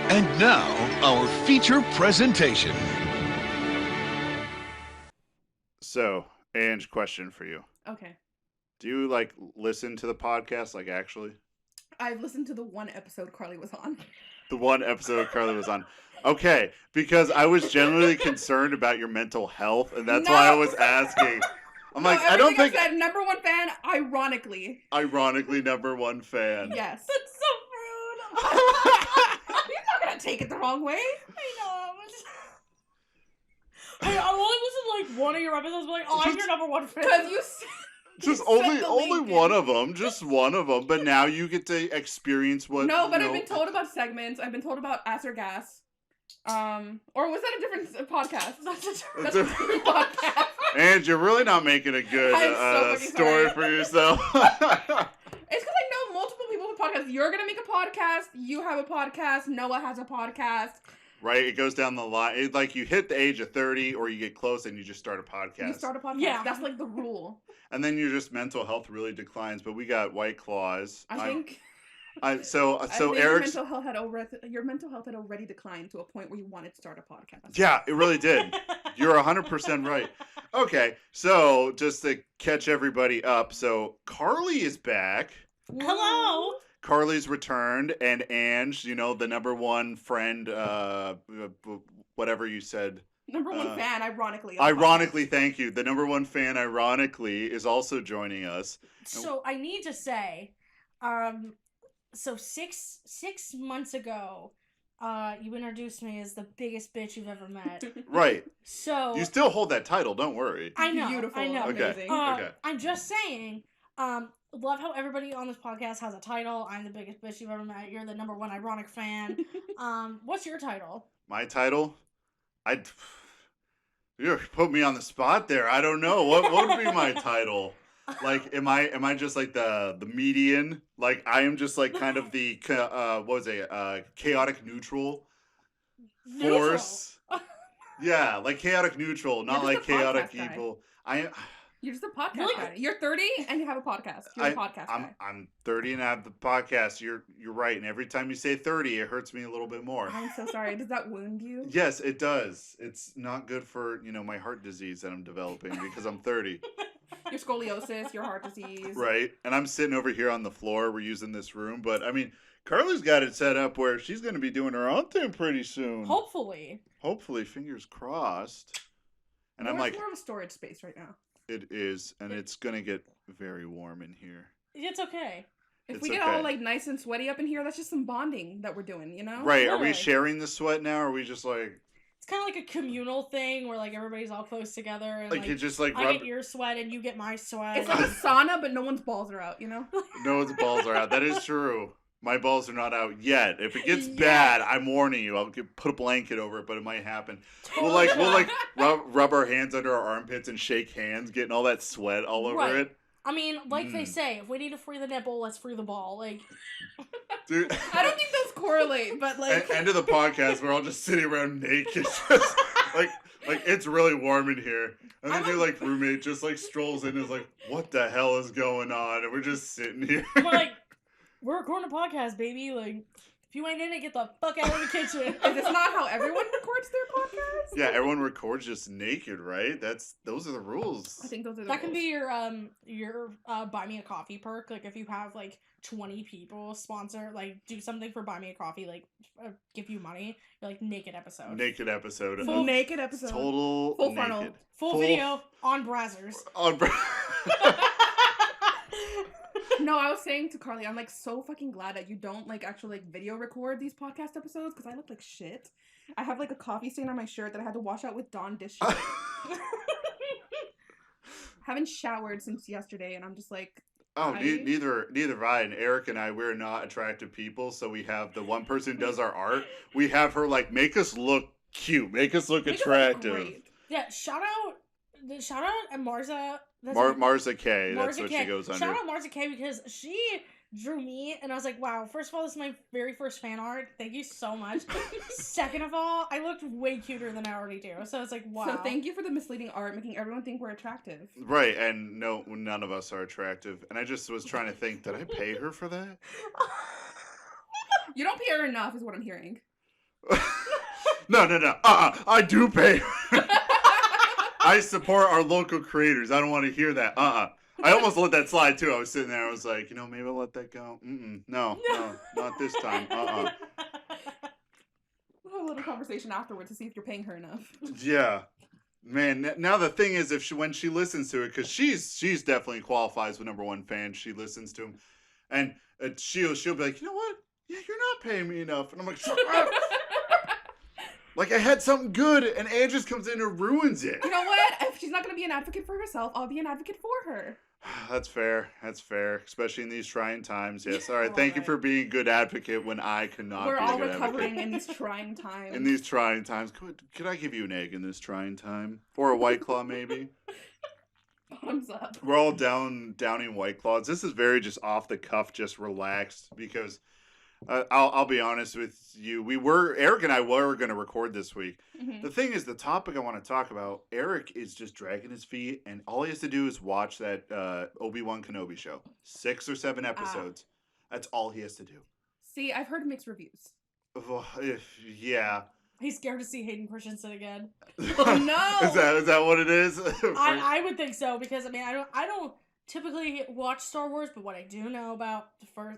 And now, our feature presentation. So, Ange, question for you. Okay. Do you, listen to the podcast, actually? I've listened to the one episode Carly was on. The one episode Carly was on. Okay, because I was genuinely concerned about your mental health, and that's why I was asking. I don't think... I said number one fan, ironically. Ironically, number one fan. Yes. That's so rude. You're not going to take it the wrong way. I know. I only listened to one of your episodes, but I'm your number one fan. Because you just only one of them, just one of them. But now you get to experience what. No, but I've been told about segments. I've been told about Ass or Gas. Or was that a different podcast? That's a different podcast. And you're really not making a good story for yourself. It's because I know multiple people with podcasts. You're gonna make a podcast. You have a podcast. Noah has a podcast. Right, it goes down the line. You hit the age of 30, or you get close and you just start a podcast. You start a podcast. Yeah, that's the rule. And then your mental health really declines. But we got White Claws. I think. So Eric's your mental health had already declined to a point where you wanted to start a podcast. Yeah, it really did. You're 100% right. Okay, so just to catch everybody up, so Carly is back. Hello. Carly's returned, and Ange, the number one friend, whatever you said. Number one fan, ironically. Ironically, thank you. The number one fan, ironically, is also joining us. So I need to say, so six months ago, you introduced me as the biggest bitch you've ever met. Right. So you still hold that title. Don't worry. I know. Beautiful. I know. Amazing. Okay. I'm just saying. Love how everybody on this podcast has a title. I'm the biggest bitch you've ever met. You're the number one ironic fan. What's your title? My title? You put me on the spot there. I don't know. What would be my title? Am I just the median? I am just kind of the chaotic neutral force. Yeah, chaotic neutral, not chaotic evil. You're just a podcast guy. You're 30 and you have a podcast. You're a podcast guy. I'm 30 and I have the podcast. You're right. And every time you say 30, it hurts me a little bit more. I'm so sorry. Does that wound you? Yes, it does. It's not good for, my heart disease that I'm developing because I'm 30. Your scoliosis, your heart disease. Right. And I'm sitting over here on the floor. We're using this room. But, Carly's got it set up where she's going to be doing her own thing pretty soon. Hopefully, fingers crossed. And I'm more of a storage space right now. It is, and it's gonna get very warm in here. it's okay. If we get all nice and sweaty up in here, that's just some bonding that we're doing, Right? Are we sharing the sweat now, or are we just It's kind of like a communal thing where everybody's all close together and you just I get your sweat and you get my sweat. It's like a sauna, but no one's balls are out. No one's balls are out. That is true. My balls are not out yet. If it gets bad, I'm warning you. I'll put a blanket over it, but it might happen. We'll rub our hands under our armpits and shake hands, getting all that sweat all over it. They say, if we need to free the nipple, let's free the ball. Dude, I don't think those correlate, but end of the podcast, we're all just sitting around naked, just it's really warm in here. And then your roommate just strolls in and is like, "What the hell is going on?" And we're just sitting here. We're recording a podcast, baby. If you ain't in it, get the fuck out of the kitchen. Is this not how everyone records their podcast? Yeah, everyone records just naked, right? Those are the rules. I think those are the rules. That can be your buy me a coffee perk. If you have 20 people sponsor, do something for buy me a coffee, give you money. You're naked episode. Naked episode. Full naked episode. Total full naked. frontal. Full video on browsers. No, I was saying to Carly, I'm so fucking glad that you don't actually video record these podcast episodes because I look like shit. I have a coffee stain on my shirt that I had to wash out with Dawn dish soap. Haven't showered since yesterday, and I'm just neither have I. And Eric and I, we're not attractive people, so we have the one person who does our art. We have her make us look cute, make us look attractive. Us look great. Yeah, shout out and Marza. Marza K. That's what she goes under. Shout out Marza K because she drew me, and I was like, wow, first of all, this is my very first fan art. Thank you so much. Second of all, I looked way cuter than I already do. So it's wow. So thank you for the misleading art, making everyone think we're attractive. Right, and no, none of us are attractive. And I just was trying to think, did I pay her for that? You don't pay her enough, is what I'm hearing. No. I do pay. I support our local creators. I don't want to hear that. I almost let that slide too. I was sitting there. I was like, maybe I'll let that go. No, not this time. We'll have a little conversation afterwards to see if you're paying her enough. Yeah. Man, now the thing is, when she listens to it, because she's definitely qualifies with #1 fan. She listens to him, and she'll be like, you know what? Yeah, you're not paying me enough, and I'm like, shut up. Like I had something good, and Anne just comes in and ruins it. You know what? If she's not gonna be an advocate for herself, I'll be an advocate for her. That's fair. That's fair, especially in these trying times. Yes. All right. Thank you for being a good advocate when I cannot. We're be all a good recovering advocate. in these trying times. In these trying times, could I give you an egg in this trying time, or a White Claw maybe? Bottoms up. We're all downing White Claws. This is very just off the cuff, just relaxed because I'll be honest with you. Eric and I were going to record this week. Mm-hmm. The thing is, the topic I want to talk about, Eric is just dragging his feet, and all he has to do is watch that Obi-Wan Kenobi show. 6 or 7 episodes. That's all he has to do. See, I've heard mixed reviews. Yeah. He's scared to see Hayden Christensen again. Oh no! Is that what it is? I would think so because I mean I don't typically watch Star Wars, but what I do know about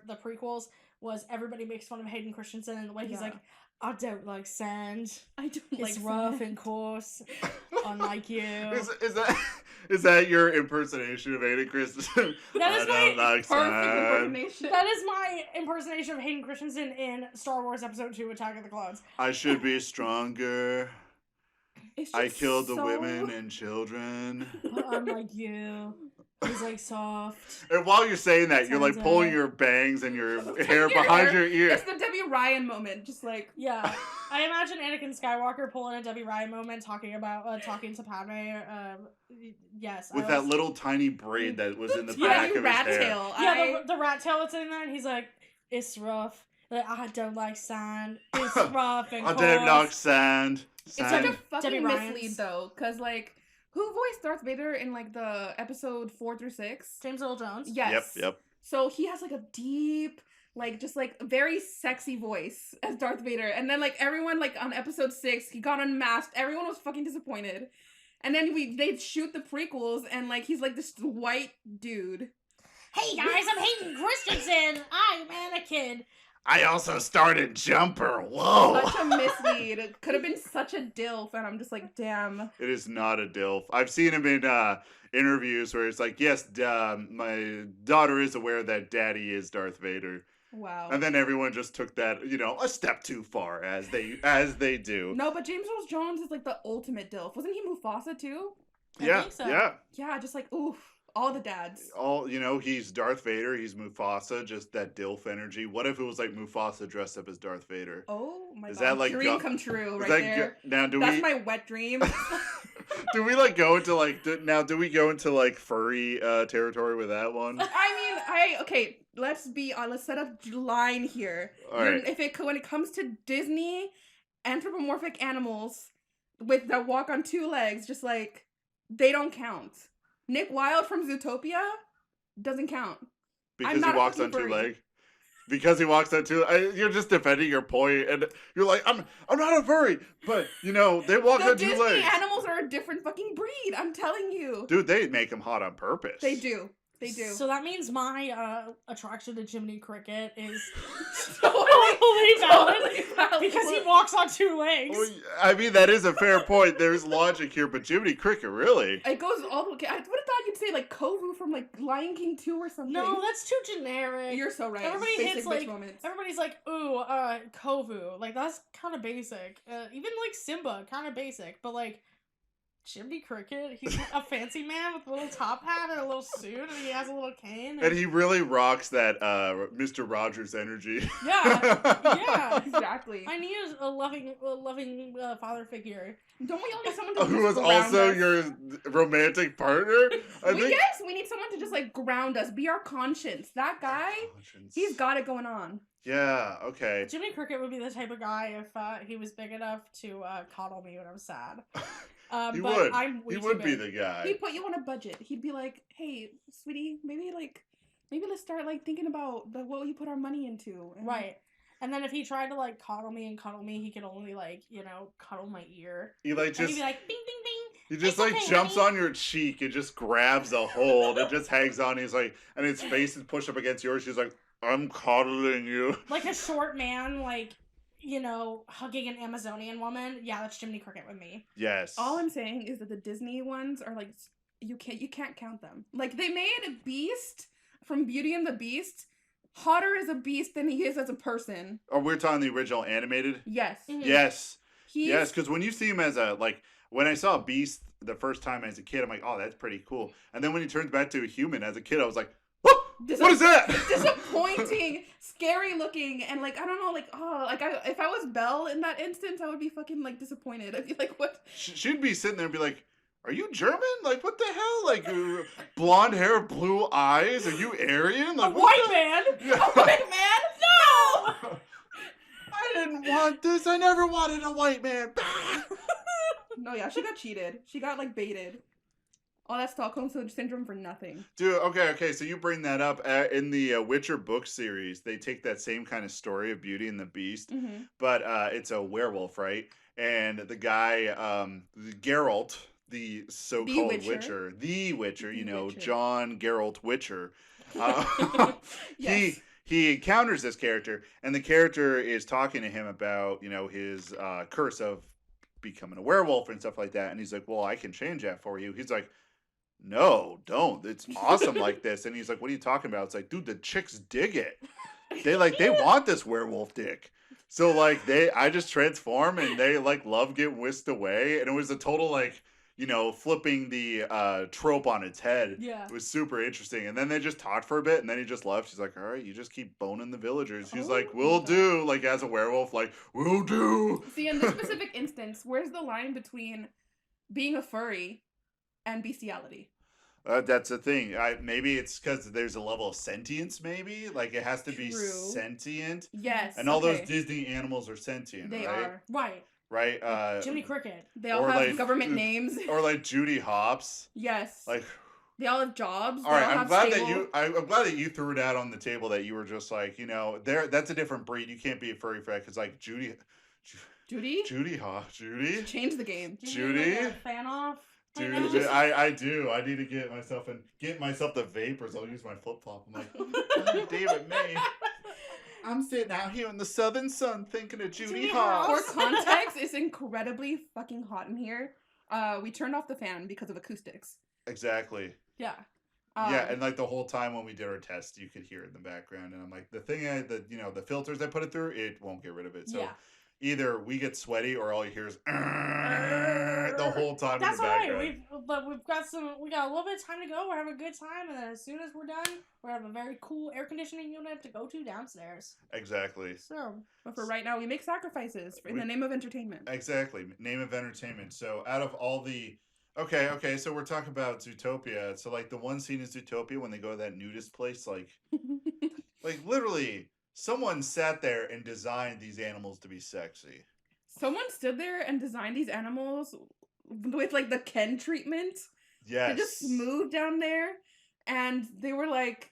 the prequels was everybody makes fun of Hayden Christensen and the way he's like, I don't like sand. I don't it's like rough sand. and coarse, unlike you. Is that your impersonation of Hayden Christensen? That is my Perfect impersonation. That is my impersonation of Hayden Christensen in Star Wars Episode 2: Attack of the Clones. I should be stronger. It's I just killed the so- women and children. But unlike you, he's like soft. And while you're saying that, you're like Sounds pulling right. your bangs and your hair behind your ear. It's the Debbie Ryan moment, just like Yeah, I imagine Anakin Skywalker pulling a Debbie Ryan moment, talking to Padme. Yes, With that little tiny braid that was in the yeah, back you of rat his hair. tail. Yeah, the rat tail that's in there, and he's like, it's rough. Like, I don't like sand. It's rough and I coarse. didn't knock sand. It's such a Sand. fucking Debbie Ryan's. mislead though, cause like, who voiced Darth Vader in like the episode 4 through 6? James Earl Jones. Yes. Yep. So he has like a deep, like just like very sexy voice as Darth Vader, and then like everyone like on episode 6, he got unmasked. Everyone was fucking disappointed, and then they'd shoot the prequels, and like he's like this white dude. Hey guys, I'm Hayden Christensen. I'm Anakin. I also started Jumper. Whoa. Such a mislead. It could have been such a dilf, and I'm just like, damn. It is not a DILF. I've seen him in interviews where it's like, yes, my daughter is aware that daddy is Darth Vader. Wow. And then everyone just took that, a step too far, as they do. No, but James Earl Jones is like the ultimate dilf. Wasn't he Mufasa too? Yeah, think so. yeah. Yeah, just like, oof. All the dads. He's Darth Vader, he's Mufasa, just that DILF energy. What if it was like Mufasa dressed up as Darth Vader? Oh my Is god. that like dream come true Is right that there. Now That's my wet dream. do we like go into like do we go into like furry territory with that one? Okay, let's set up line here. All right. When it comes to Disney anthropomorphic animals that walk on 2 legs, just like they don't count. Nick Wilde from Zootopia doesn't count. Because not he a walks on fucking 2 furry. legs. Because he walks on 2. You're just defending your point, and you're like, I'm not a furry, but they walk The on 2 Disney legs. animals are a different fucking breed. I'm telling you. Dude, they make him hot on purpose. They do. They do. So that means my attraction to Jiminy Cricket is totally valid valid. because he walks on 2 legs. Well, I mean, that is a fair point. There's logic here, but Jiminy Cricket, really? It goes all the way. I would have thought you'd say like Kovu from like Lion King 2 or something. No, that's too generic. You're so right. Everybody Basic hits bitch like moments. everybody's like, ooh, Kovu. Like that's kind of basic. Even like Simba, kind of basic. But like Jiminy Cricket, he's a fancy man with a little top hat and a little suit, and he has a little cane. And he really rocks that Mr. Rogers energy. Yeah. Exactly. I need a loving father figure. Don't we all need someone to Who was just ground also us? your romantic partner? Yes, we need someone to just like ground us, be our conscience. That guy, he's got it going on. Yeah, okay. Jiminy Cricket would be the type of guy if he was big enough to coddle me when I'm sad. He but would. I'm way He too would be big. the guy. He'd put you on a budget. He'd be like, "Hey, sweetie, maybe let's start like thinking about what you put our money into." And Right. And then if he tried to like cuddle me, he could only like, cuddle my ear. He like And just he'd be like, bing, bing, bing. he just "It's like okay, jumps honey." on your cheek and just grabs a hold and just hangs on. He's like, and his face is pushed up against yours. He's like, I'm coddling you. Like a short man, like, hugging an Amazonian woman. Yeah, that's Jiminy Cricket with me. Yes. All I'm saying is that the Disney ones are like you can't count them. Like they made Beast from Beauty and the Beast hotter as a beast than he is as a person. Oh, we're talking the original animated. Yes. Mhm. Yes. He's, Yes, because when you see him as when I saw Beast the first time as a kid, I'm like, oh, that's pretty cool. And then when he turns back to a human as a kid, I was like, what is that? Disappointing, scary looking, and like I don't know, like if I was Belle in that instance, I would be fucking like disappointed. I'd be like, what? She'd be sitting there and be like, are you German? Like, what the hell? Like, blonde hair, blue eyes? Are you Aryan? Like, A white man? Yeah. A white man? No! I didn't want this. I never wanted a white man. No, yeah, she got cheated. She got like baited. All that Stockholm syndrome for nothing. Dude, okay. So you bring that up in the Witcher book series. They take that same kind of story of Beauty and the Beast, Mm-hmm. but it's a werewolf, right? And the guy, Geralt, the so-called Witcher. the Witcher, Witcher. John Geralt Witcher. Yes. He encounters this character, and the character is talking to him about, his curse of becoming a werewolf and stuff like that. And he's like, well, I can change that for you. He's like, no, don't. It's awesome like this. And he's like, what are you talking about? It's like, dude, the chicks dig it. They want this werewolf dick. So I just transform and they love get whisked away. And it was a total flipping the trope on its head. Yeah. It was super interesting. And then they just talked for a bit and then he just left. She's like, all right, you just keep boning the villagers. He's like, we'll do. Like as a werewolf, we'll do. See, in this specific instance, where's the line between being a furry and bestiality? That's the thing. Maybe it's because there's a level of sentience. Maybe it has to be True. sentient. Yes. And all okay. those Disney animals are sentient. They right? are. Right. Right. Jiminy Cricket. They all or have government names. Or Judy Hopps. Yes. They all have jobs. All right. They all I'm have glad stable... I'm glad that you threw it out on the table. That you were just that's a different breed. You can't be a furry for that because Judy. Judy Hopps. Judy. Change the game. Judy? A fan off. Dude, I do. I need to get myself the vapors. I'll use my flip flop. I'm like, oh, David May. I'm sitting out here in the southern sun thinking of Judy Hopps. For context, it's incredibly fucking hot in here. We turned off the fan because of acoustics. Exactly. Yeah. Yeah, and the whole time when we did our test, you could hear it in the background, and I'm like, the thing, the filters I put it through, it won't get rid of it. So Yeah. either we get sweaty, or all you hear is the whole time That's in the background. alright. We got a little bit of time to go. We're having a good time, and then as soon as we're done, we're having a very cool air conditioning unit to go to downstairs. Exactly. So, But for right now, we make sacrifices in the name of entertainment. Exactly. Name of entertainment. So out of all the okay, so we're talking about Zootopia. So the one scene in Zootopia when they go to that nudist place, literally someone sat there and designed these animals to be sexy. Someone stood there and designed these animals with the Ken treatment. Yes. They just moved down there and they were like,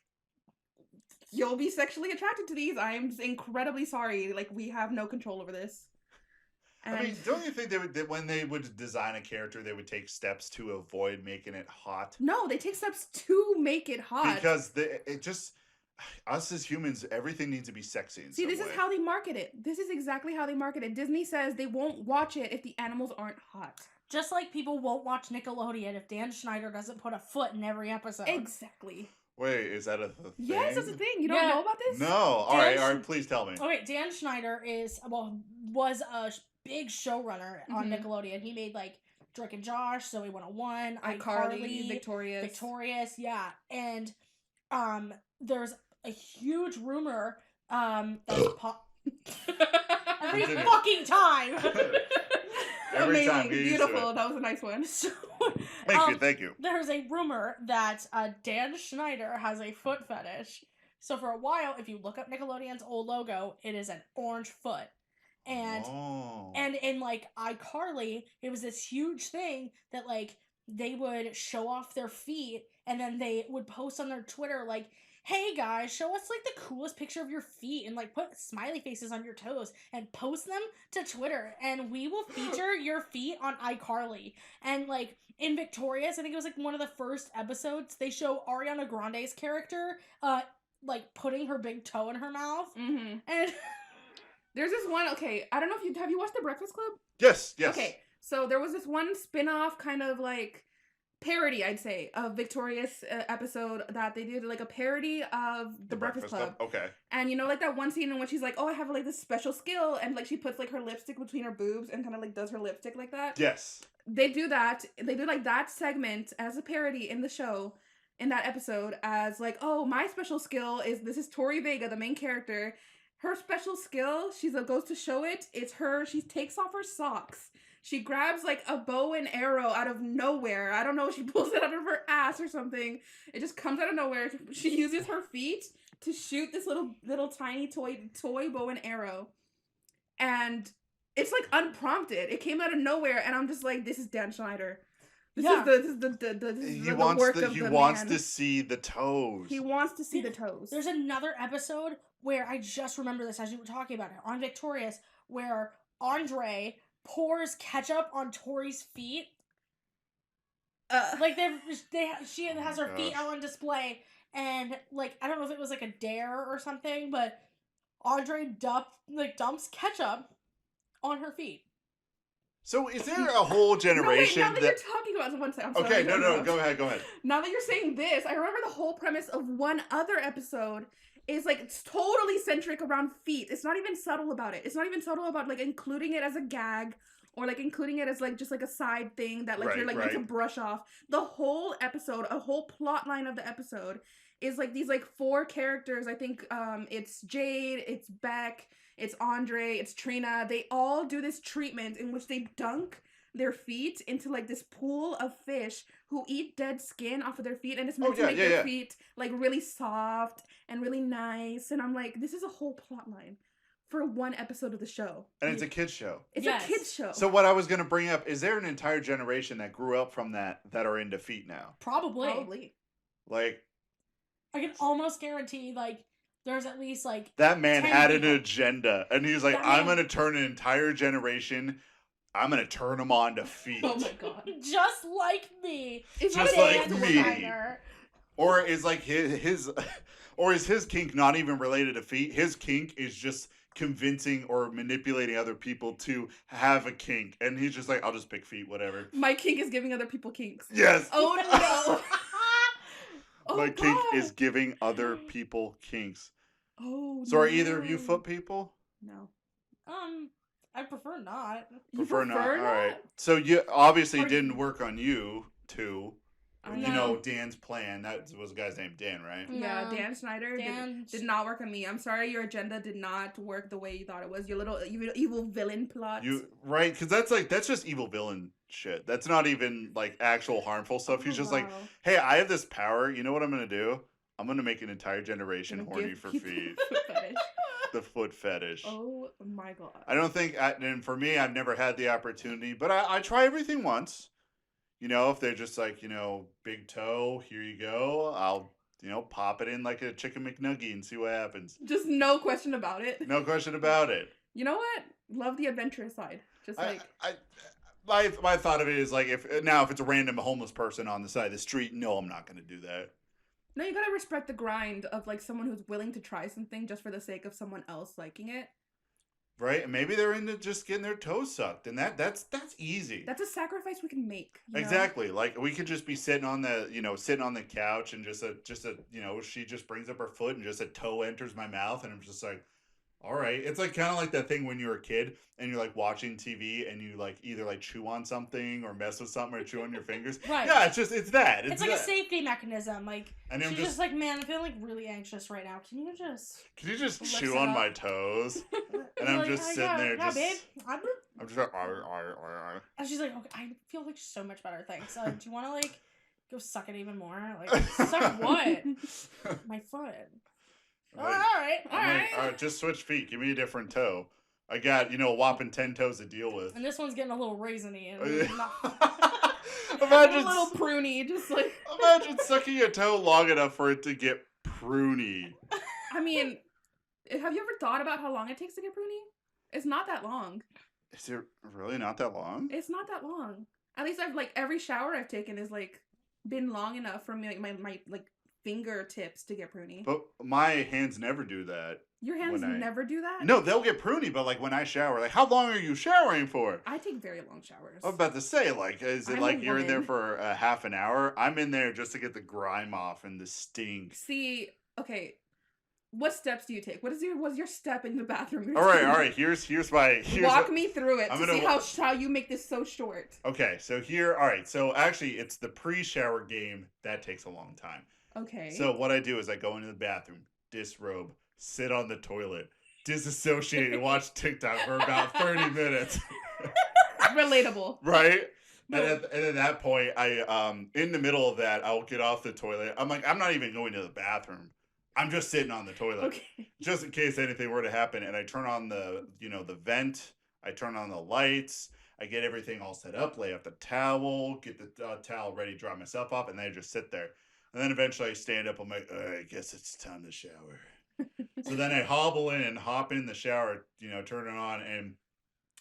you'll be sexually attracted to these. I'm incredibly sorry. We have no control over this. And I mean, don't you think when they would design a character, they would take steps to avoid making it hot? No, they take steps to make it hot. Because us as humans, everything needs to be sexy in some this way. is how they market it. This is exactly how they market it. Disney says they won't watch it if the animals aren't hot. just like people won't watch Nickelodeon if Dan Schneider doesn't put a foot in every episode. Exactly. Wait, is that a thing? Yes, that's a thing. You don't know about this? No. All right, please tell me. Okay, Dan Schneider was a big showrunner on Nickelodeon. He made Drake and Josh, Zoe 101, iCarly, Victorious, yeah. And there's a huge rumor that's every fucking time. Every time, amazing, beautiful. That was a nice one. So, thank you. There's a rumor that Dan Schneider has a foot fetish. So for a while, if you look up Nickelodeon's old logo, it is an orange foot. And in iCarly, it was this huge thing that they would show off their feet, and then they would post on their Twitter hey guys, show us like the coolest picture of your feet and like put smiley faces on your toes and post them to Twitter, and we will feature your feet on iCarly. And like in Victorious, I think it was like one of the first episodes, they show Ariana Grande's character like putting her big toe in her mouth. Mm-hmm. And there's this one, okay, I don't know if have you watched The Breakfast Club? Yes. Okay, so there was this one spin-off kind of like parody, I'd say, of Victorious episode that they did like a parody of The Breakfast Club. Okay. And you know, like that one scene in which she's like, oh, I have like this special skill, and like she puts like her lipstick between her boobs and kind of like does her lipstick like that. Yes. They do that. They do like that segment as a parody in the show, in that episode, as like, oh, my special skill is, this is Tori Vega, the main character. Her special skill, she goes to show it, it's she takes off her socks. She grabs like a bow and arrow out of nowhere. I don't know, she pulls it out of her ass or something. It just comes out of nowhere. She uses her feet to shoot this little tiny toy bow and arrow. And it's like unprompted. It came out of nowhere, and I'm just like, this is Dan Schneider. He wants to see the toes. He wants to see the toes. There's another episode where I just remember this as you were talking about it on Victorious, where Andre pours ketchup on Tori's feet. Like she has her feet out on display, and like I don't know if it was like a dare or something, but Andre dumps ketchup on her feet. So is there a whole generation now that you're talking about one second. Okay, no, go ahead. Now that you're saying this, I remember the whole premise of one other episode is like it's totally centric around feet. It's not even subtle about it. It's not even subtle about like including it as a gag or like including it as like just like a side thing that like you're like meant to brush off. The whole episode, a whole plot line of the episode is like these like 4 characters. I think it's Jade, it's Beck, it's Andre, it's Trina. They all do this treatment in which they dunk their feet into like this pool of fish who eat dead skin off of their feet, and it's meant to make their feet like really soft and really nice. And I'm like, this is a whole plot line for one episode of the show. And it's a kid's show. It's a kid's show. So what I was going to bring up, is there an entire generation that grew up from that are into feet now? Probably. Like, I can almost guarantee like there's at least like that man had an agenda, and he's like, I'm going to turn an entire generation, I'm going to turn them on to feet. Oh my god. Just like me. Just like me. Or is like his or is his kink not even related to feet? His kink is just convincing or manipulating other people to have a kink, and he's just like, I'll just pick feet, whatever. My kink is giving other people kinks. Yes. Oh no. My kink is giving other people kinks. Oh. So are either of you foot people? No. I prefer not. Prefer not. All right. So you obviously didn't work on you two. You know Dan's plan. That was the guy's name, Dan, right? Yeah, Dan Schneider did not work on me. I'm sorry, your agenda did not work the way you thought it was. Your little evil villain plot. Right? Because that's just evil villain shit. That's not even like actual harmful stuff. He's just like, hey, I have this power. You know what I'm gonna do? I'm gonna make an entire generation horny for feet. The foot fetish. Oh my god. I don't think, and for me, I've never had the opportunity, but I try everything once. You know, if they're just like, you know, big toe, here you go. I'll, you know, pop it in like a chicken McNugget and see what happens. Just no question about it. No question about it. You know what? Love the adventurous side. Just like my thought of it is like if it's a random homeless person on the side of the street, no, I'm not going to do that. No, you gotta respect the grind of like someone who's willing to try something just for the sake of someone else liking it. Right, and maybe they're into just getting their toes sucked, and that's easy. That's a sacrifice we can make. Exactly. Like we could just be sitting on the couch, and just a she just brings up her foot, and just a toe enters my mouth, and I'm just like, all right. It's like kind of like that thing when you were a kid and you're like watching TV and you like either like chew on something or mess with something or chew on your fingers. Right. Yeah, it's that. It's like a safety mechanism. Like and she's just like, man, I'm feeling like really anxious right now. Can you just chew on my toes? And I'm just sitting there, just. Babe. I'm just like. And she's like, okay, I feel like so much better. Thanks. Do you want to like go suck it even more? Like suck what? My foot. All right. Just switch feet. Give me a different toe. I got, a whopping 10 toes to deal with. And this one's getting a little raisiny. Imagine a little pruny, just like. Imagine sucking a toe long enough for it to get pruny. I mean, have you ever thought about how long it takes to get pruny? It's not that long. Is it really not that long? It's not that long. At least I've like every shower I've taken is like been long enough for me like my like fingertips to get pruny. But my hands never do that. Your hands never do that? No, they'll get pruny, but like when I shower, like how long are you showering for? I take very long showers. I was about to say, like, is it I'm like a you're in there woman. for a half an hour? I'm in there just to get the grime off and the stink. See, okay. What steps do you take? What's your step in the bathroom? All right. Here's Walk me through it I'm to gonna see how you make this so short. Okay, so here, all right. So actually, it's the pre-shower game that takes a long time. Okay. So what I do is I go into the bathroom, disrobe, sit on the toilet, disassociate, and watch TikTok for about 30 minutes. Relatable. Right? No. And at that point, I in the middle of that, I'll get off the toilet. I'm like, I'm not even going to the bathroom. I'm just sitting on the toilet. Okay. Just in case anything were to happen. And I turn on the vent. I turn on the lights. I get everything all set up, lay out the towel, get the towel ready, dry myself off, and then I just sit there. And then eventually I stand up. I'm like, I guess it's time to shower. So then I hobble in and hop in the shower, turn it on. And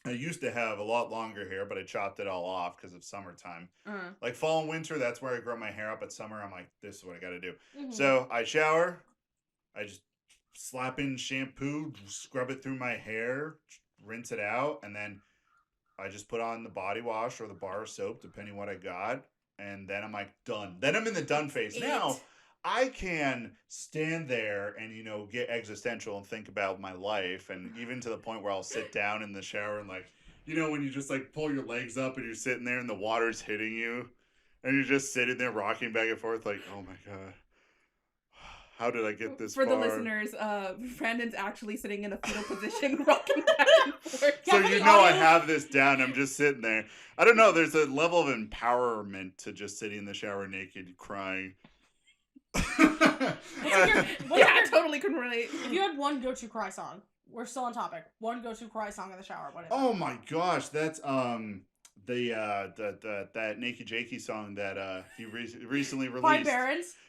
I used to have a lot longer hair, but I chopped it all off because of summertime. Like fall and winter, that's where I grow my hair up. But summer, I'm like, this is what I got to do. Mm-hmm. So I shower. I just slap in shampoo, scrub it through my hair, rinse it out, and then I just put on the body wash or the bar soap, depending what I got, and then I'm like, done. Then I'm in the done phase. Now, I can stand there and, get existential and think about my life, and even to the point where I'll sit down in the shower and, like, when you just, like, pull your legs up and you're sitting there and the water's hitting you, and you're just sitting there rocking back and forth like, oh, my God. How did I get this far? For the listeners, Brandon's actually sitting in a fetal position, rocking back and forth. So I have this down. I'm just sitting there. I don't know. There's a level of empowerment to just sitting in the shower naked, crying. Yeah, I totally can relate. If you had one go-to cry song, we're still on topic. One go-to cry song in the shower. What is it? Oh my gosh, that's that Naked Jakey song that he recently released.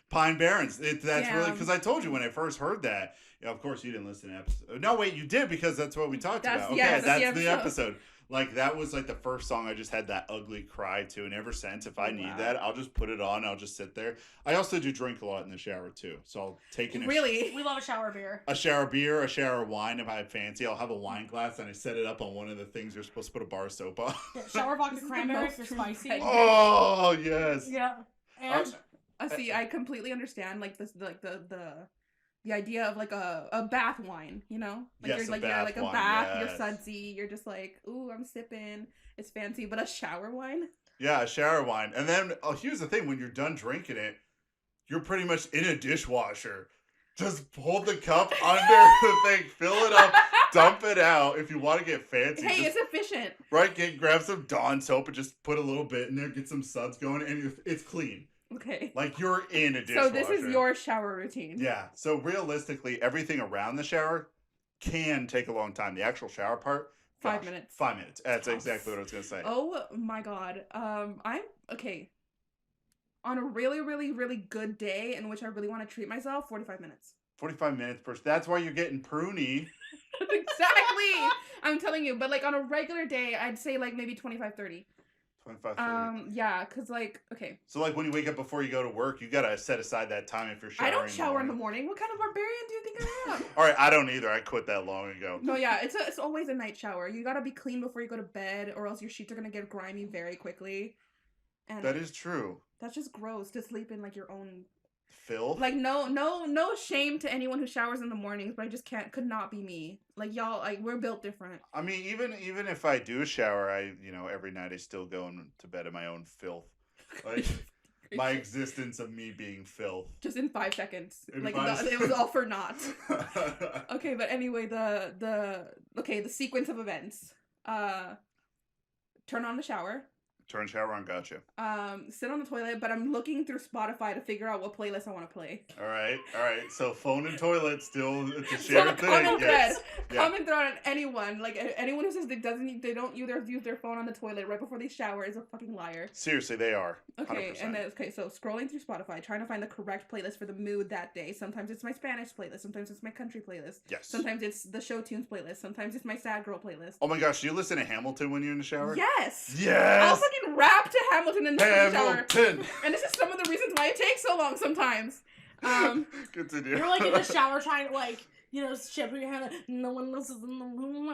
Pine Barrens. That's really because I told you when I first heard that. Of course, you didn't listen to the episode. No, wait, you did because that's what we talked about. Okay, yes, that's the episode. Like that was like the first song I just had that ugly cry to, and ever since, if I need that, I'll just put it on. I'll just sit there. I also do drink a lot in the shower too, so I'll take in we love a shower beer. A shower beer, a shower wine if I fancy. I'll have a wine glass and I set it up on one of the things you're supposed to put a bar of soap on. Yeah, shower vodka cranberry if you're spicy. Oh yes. Yeah. And see, I completely understand like this, like the idea of like a bath wine, like yes, you're like a wine, bath, yes. you're sudsy, you're just like, ooh, I'm sipping, it's fancy, but a shower wine. Yeah, a shower wine, and then here's the thing: when you're done drinking it, you're pretty much in a dishwasher. Just hold the cup under the thing, fill it up, dump it out. If you want to get fancy, it's efficient. Right? Grab some Dawn soap and just put a little bit in there, get some suds going, and it's clean. Okay. Like you're in a dishwasher. So this is your shower routine. Yeah. So realistically, everything around the shower can take a long time. The actual shower part, 5 minutes. 5 minutes. That's exactly what I was gonna say. Oh my God. I'm okay. On a really, really, really good day in which I really want to treat myself, 45 minutes. 45 minutes per. That's why you're getting pruny. Exactly. I'm telling you. But like on a regular day, I'd say like maybe 25, 30. 25, 30. Yeah, because like, okay. So like when you wake up before you go to work, you gotta set aside that time if you're showering. I don't shower in the morning. What kind of barbarian do you think I am? All right, I don't either. I quit that long ago. No, yeah, it's always a night shower. You gotta be clean before you go to bed, or else your sheets are gonna get grimy very quickly. And that is true. That's just gross to sleep in like your own filth. Like no shame to anyone who showers in the mornings, but I just could not be me. Like y'all, like we're built different. I mean, even if I do shower, every night I still go to bed in my own filth. Like my existence of me being filth. Just in 5 seconds. It was all for naught. Okay, but anyway, the sequence of events. Turn on the shower. Turn shower on, gotcha. Sit on the toilet, but I'm looking through Spotify to figure out what playlist I want to play. All right. So phone and toilet still it's a Still a shared thing. common thread. Yeah. Common thread on anyone. Like anyone who says they don't use their phone on the toilet right before they shower is a fucking liar. Seriously, they are. Okay, 100%. and then so scrolling through Spotify, trying to find the correct playlist for the mood that day. Sometimes it's my Spanish playlist. Sometimes it's my country playlist. Yes. Sometimes it's the show tunes playlist. Sometimes it's my sad girl playlist. Oh my gosh, do you listen to Hamilton when you're in the shower? Yes. Yes. I'll fucking rap to Hamilton in the shower. Hamilton. And this is some of the reasons why it takes so long sometimes. Continue. You're like in the shower trying to like, you know, shampoo your hair. No one else is in the room.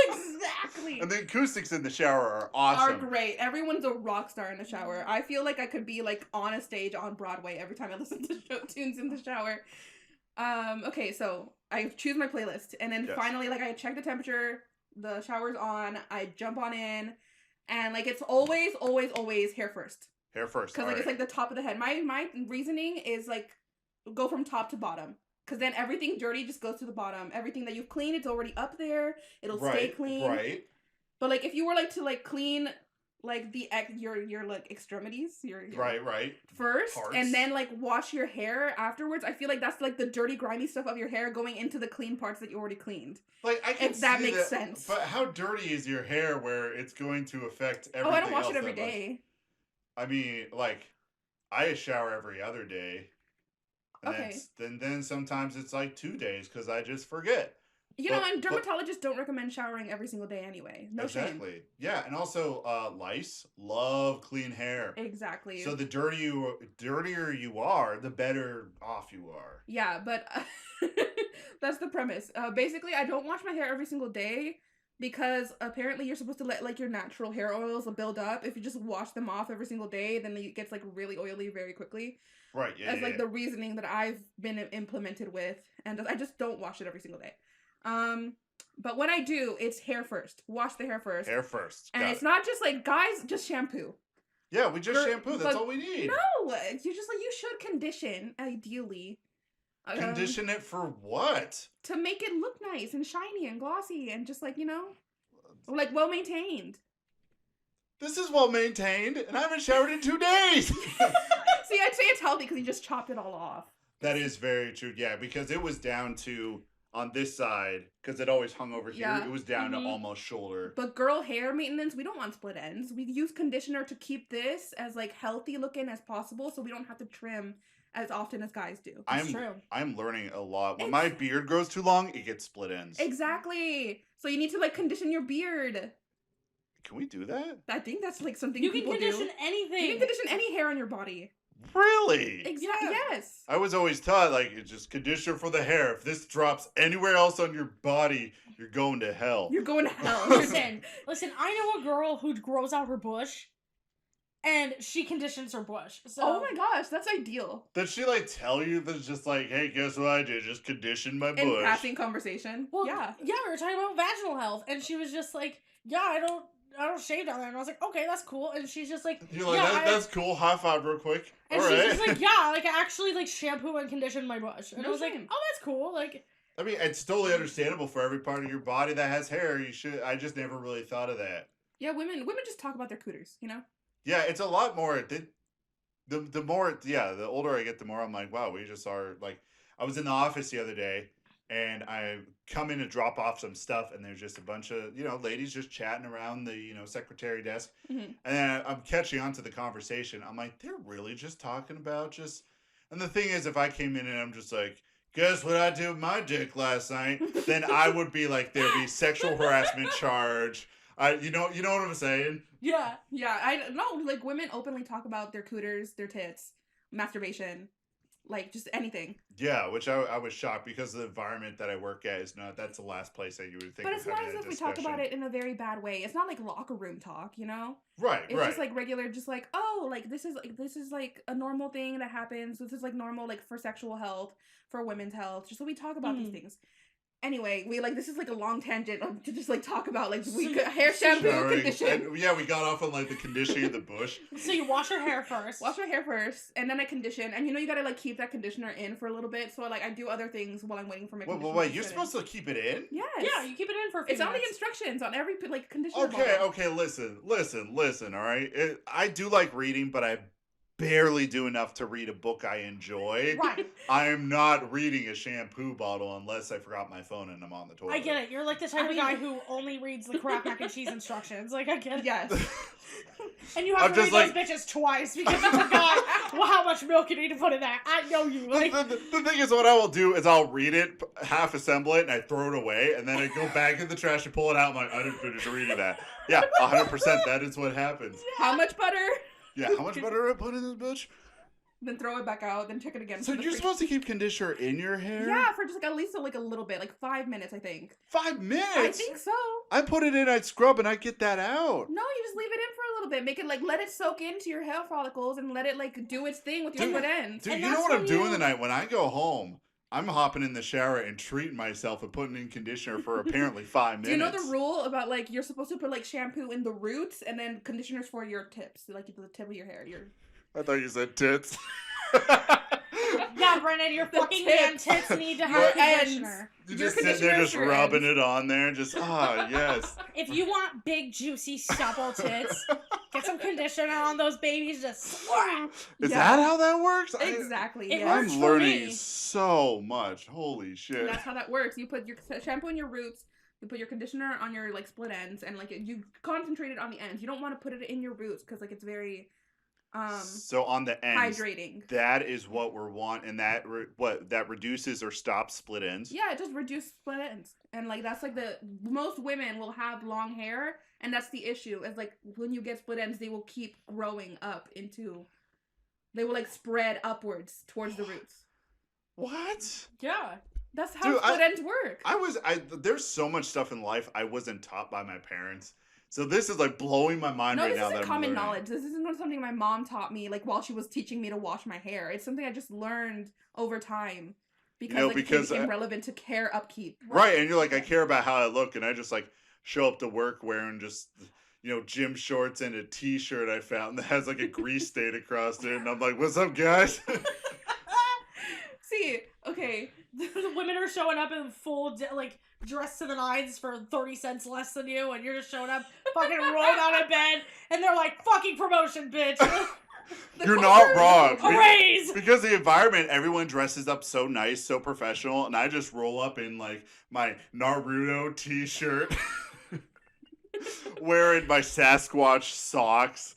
Exactly. And the acoustics in the shower are awesome. Are great. Everyone's a rock star in the shower. I feel like I could be like on a stage on Broadway every time I listen to show tunes in the shower. Okay, so I choose my playlist, and then finally, like, I check the temperature. The shower's on. I jump on in, and like it's always hair first. Hair first. Because like it's like the top of the head. My reasoning is like go from top to bottom. Because then everything dirty just goes to the bottom. Everything that you've cleaned, it's already up there. It'll stay clean. Right. But like if you were like to like clean like your like extremities, your right first, parts. And then like wash your hair afterwards, I feel like that's like the dirty, grimy stuff of your hair going into the clean parts that you already cleaned. Like I can if that see makes sense. But how dirty is your hair where it's going to affect everything? Oh, I don't wash it else every that much? day. I mean, like I shower every other day. And Okay. then sometimes it's like 2 days because I just forget. You know, and dermatologists don't recommend showering every single day anyway. No exactly. shame. Yeah, and also lice love clean hair. Exactly. So the dirtier you are, the better off you are. Yeah, but that's the premise. Basically, I don't wash my hair every single day because apparently you're supposed to let like your natural hair oils build up. If you just wash them off every single day, then it gets like really oily very quickly. Right. Yeah. That's like the reasoning that I've been implemented with, and I just don't wash it every single day. But when I do, it's hair first. Wash the hair first. Hair first. And it's not just like guys just shampoo. Yeah, we just shampoo. That's all we need. No, you should condition ideally. Condition it for what? To make it look nice and shiny and glossy and just like, you know, like well maintained. This is well maintained, and I haven't showered in 2 days. See, I'd say it's healthy because you just chopped it all off. That is very true. Yeah, because it was down to on this side because it always hung over here. Yeah. It was down to almost shoulder. But girl hair maintenance, we don't want split ends. We use conditioner to keep this as like healthy looking as possible, so we don't have to trim as often as guys do. I'm learning a lot. When my beard grows too long, it gets split ends. Exactly. So you need to like condition your beard. Can we do that? I think that's like something you people can condition anything. You can condition any hair on your body. Really? Exactly. Yes. I was always taught like it's just conditioner for the hair. If this drops anywhere else on your body, you're going to hell. You're going to hell. Listen, I know a girl who grows out her bush, and she conditions her bush. So. Oh my gosh, that's ideal. Does she like tell you that's just like, hey, guess what I did? Just condition my bush. In passing conversation. Well, yeah, we were talking about vaginal health, and she was just like, yeah, I don't shave down there. And I was like, okay, that's cool. And she's just like, you're like, that's cool. High five real quick. And all she's right. just like, yeah, like I actually like shampoo and condition my bush. And No I was like, shame. oh, that's cool. Like, I mean, it's totally understandable for every part of your body that has hair. You should. I just never really thought of that. Yeah, women just talk about their cooters, you know? Yeah, it's a lot more. The more, the older I get, the more I'm like, wow, we just are like. I was in the office the other day, and I come in to drop off some stuff, and there's just a bunch of ladies just chatting around the secretary desk, and then I'm catching on to the conversation. I'm like, they're really just talking about just. And the thing is, if I came in and I'm just like, guess what I did with my dick last night, then I would be like, there'd be sexual harassment charge. You know what I'm saying? Yeah. I know, like women openly talk about their cooters, their tits, masturbation, like just anything. Yeah, which I was shocked because the environment that I work at is not. That's the last place that you would think. But it's of not having as a if we talk discussion. about it in a very bad way. It's not like locker room talk, you know? Right. It's just like regular, just like, oh, like this is like a normal thing that happens. This is like normal, like for sexual health, for women's health. Just so we talk about these things. Anyway, this is like a long tangent to just like talk about like hair shampoo, condition. And, we got off on like the conditioning of the bush. So you wash your hair first. Wash my hair first, and then I condition. And you gotta like keep that conditioner in for a little bit. So like I do other things while I'm waiting for my conditioner. Wait, you're supposed to keep it in? Yes. Yeah, you keep it in for a few It's on the minutes. instructions on every like conditioner. Okay, listen, all right? I do like reading, but I barely do enough to read a book I enjoy. Right. I am not reading a shampoo bottle unless I forgot my phone and I'm on the toilet. I get it. You're like the type of guy who only reads the crap mac and cheese instructions. Like, I get it. Yes. And you have to read those bitches twice because you forgot how much milk you need to put in that. I know you. Like, the thing is, what I will do is I'll read it, half assemble it, and I throw it away, and then I go back in the trash and pull it out. I'm like, I didn't finish reading that. Yeah, 100%. That is what happens. How much butter? Yeah, how much butter I put in this bitch? Then throw it back out. Then check it again. So you're supposed to keep conditioner in your hair? Yeah, for just like at least a little bit, like 5 minutes, I think. 5 minutes? I think so. I put it in, I'd scrub, and I get that out. No, you just leave it in for a little bit. Make it like let it soak into your hair follicles and let it like do its thing with your split ends. Dude, And you know that's what I'm when doing you- tonight? When I go home, I'm hopping in the shower and treating myself and putting in conditioner for apparently 5 minutes. Do you know the rule about like you're supposed to put like shampoo in the roots and then conditioners for your tips, like the tip of your hair? I thought you said tits. yeah, Brennan, your The fucking damn tips. tits need to Your have ends. conditioner. You Your just sit there conditioner just for your rubbing ends. it on there. Just, yes. If you want big, juicy, supple tits, get some conditioner on those babies. Just Is Yeah. that how that works? Exactly. It Yeah. works I'm for learning me. so much. Holy shit. And that's how that works. You put your shampoo in your roots. You put your conditioner on your like split ends, and like you concentrate it on the ends. You don't want to put it in your roots because like it's very So on the ends, hydrating. that is what we're wanting, and that that reduces or stops split ends. Yeah, it just reduces split ends, and like that's like most women will have long hair, and that's the issue. Is like when you get split ends, they will keep growing up into, they will like spread upwards towards the roots. What? yeah. That's how Dude, split ends work. There's so much stuff in life I wasn't taught by my parents. So this is like blowing my mind No, right this now. isn't That I'm common learning. knowledge. This isn't something my mom taught me, like while she was teaching me to wash my hair. It's something I just learned over time because know, like because, it became relevant to hair upkeep. Right, and you're like, I care about how I look, and I just like show up to work wearing just gym shorts and a t-shirt I found that has like a grease stain across it, and I'm like, what's up, guys? See, okay, The women are showing up in full, like, dressed to the nines for 30 cents less than you, and you're just showing up fucking rolled out of bed, and they're like, fucking promotion, bitch. You're not wrong. A raise! Because the environment, everyone dresses up so nice, so professional, and I just roll up in like my Naruto t-shirt, wearing my Sasquatch socks,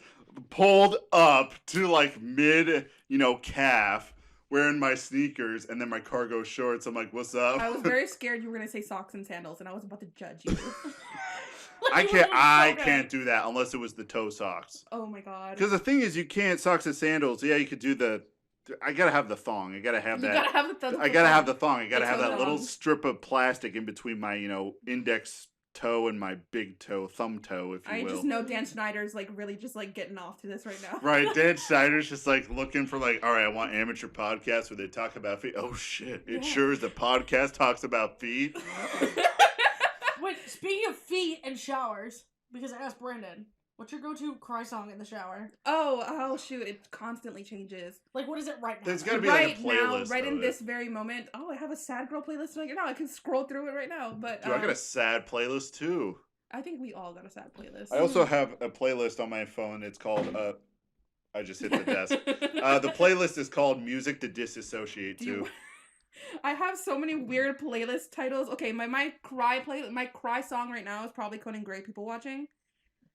pulled up to like mid, calf, wearing my sneakers, and then my cargo shorts. I'm like, what's up? I was very scared you were gonna say socks and sandals, and I was about to judge you. I You can't. were I so good. can't do that unless it was the toe socks. Oh my god! Because the thing is, you can't socks and sandals. Yeah, you could do the. I gotta have the thong. I gotta have You that. gotta have the I gotta have the thong. I gotta The have toe that little thong. strip of plastic in between my, index toe and my big toe, thumb toe, if you I will. just know Dan Schneider's like really just like getting off to this right now. Right, Dan Snyder's just like looking for like, all right, I want amateur podcasts where they talk about feet. Oh shit, it Yeah. sure is. The podcast talks about feet. Wait, speaking of feet and showers, because I asked Brandon, what's your go-to cry song in the shower? Oh shoot! It constantly changes. Like, what is it right now? There's gotta be Right like a now, playlist. right in of it. this very moment. Oh, I have a sad girl playlist right now. I can scroll through it right now. But Dude, I got a sad playlist too. I think we all got a sad playlist. I also have a playlist on my phone. It's called I just hit the desk. The playlist is called Music to Disassociate Do you- to. I have so many weird playlist titles. Okay, my cry song right now is probably Conan Gray People Watching.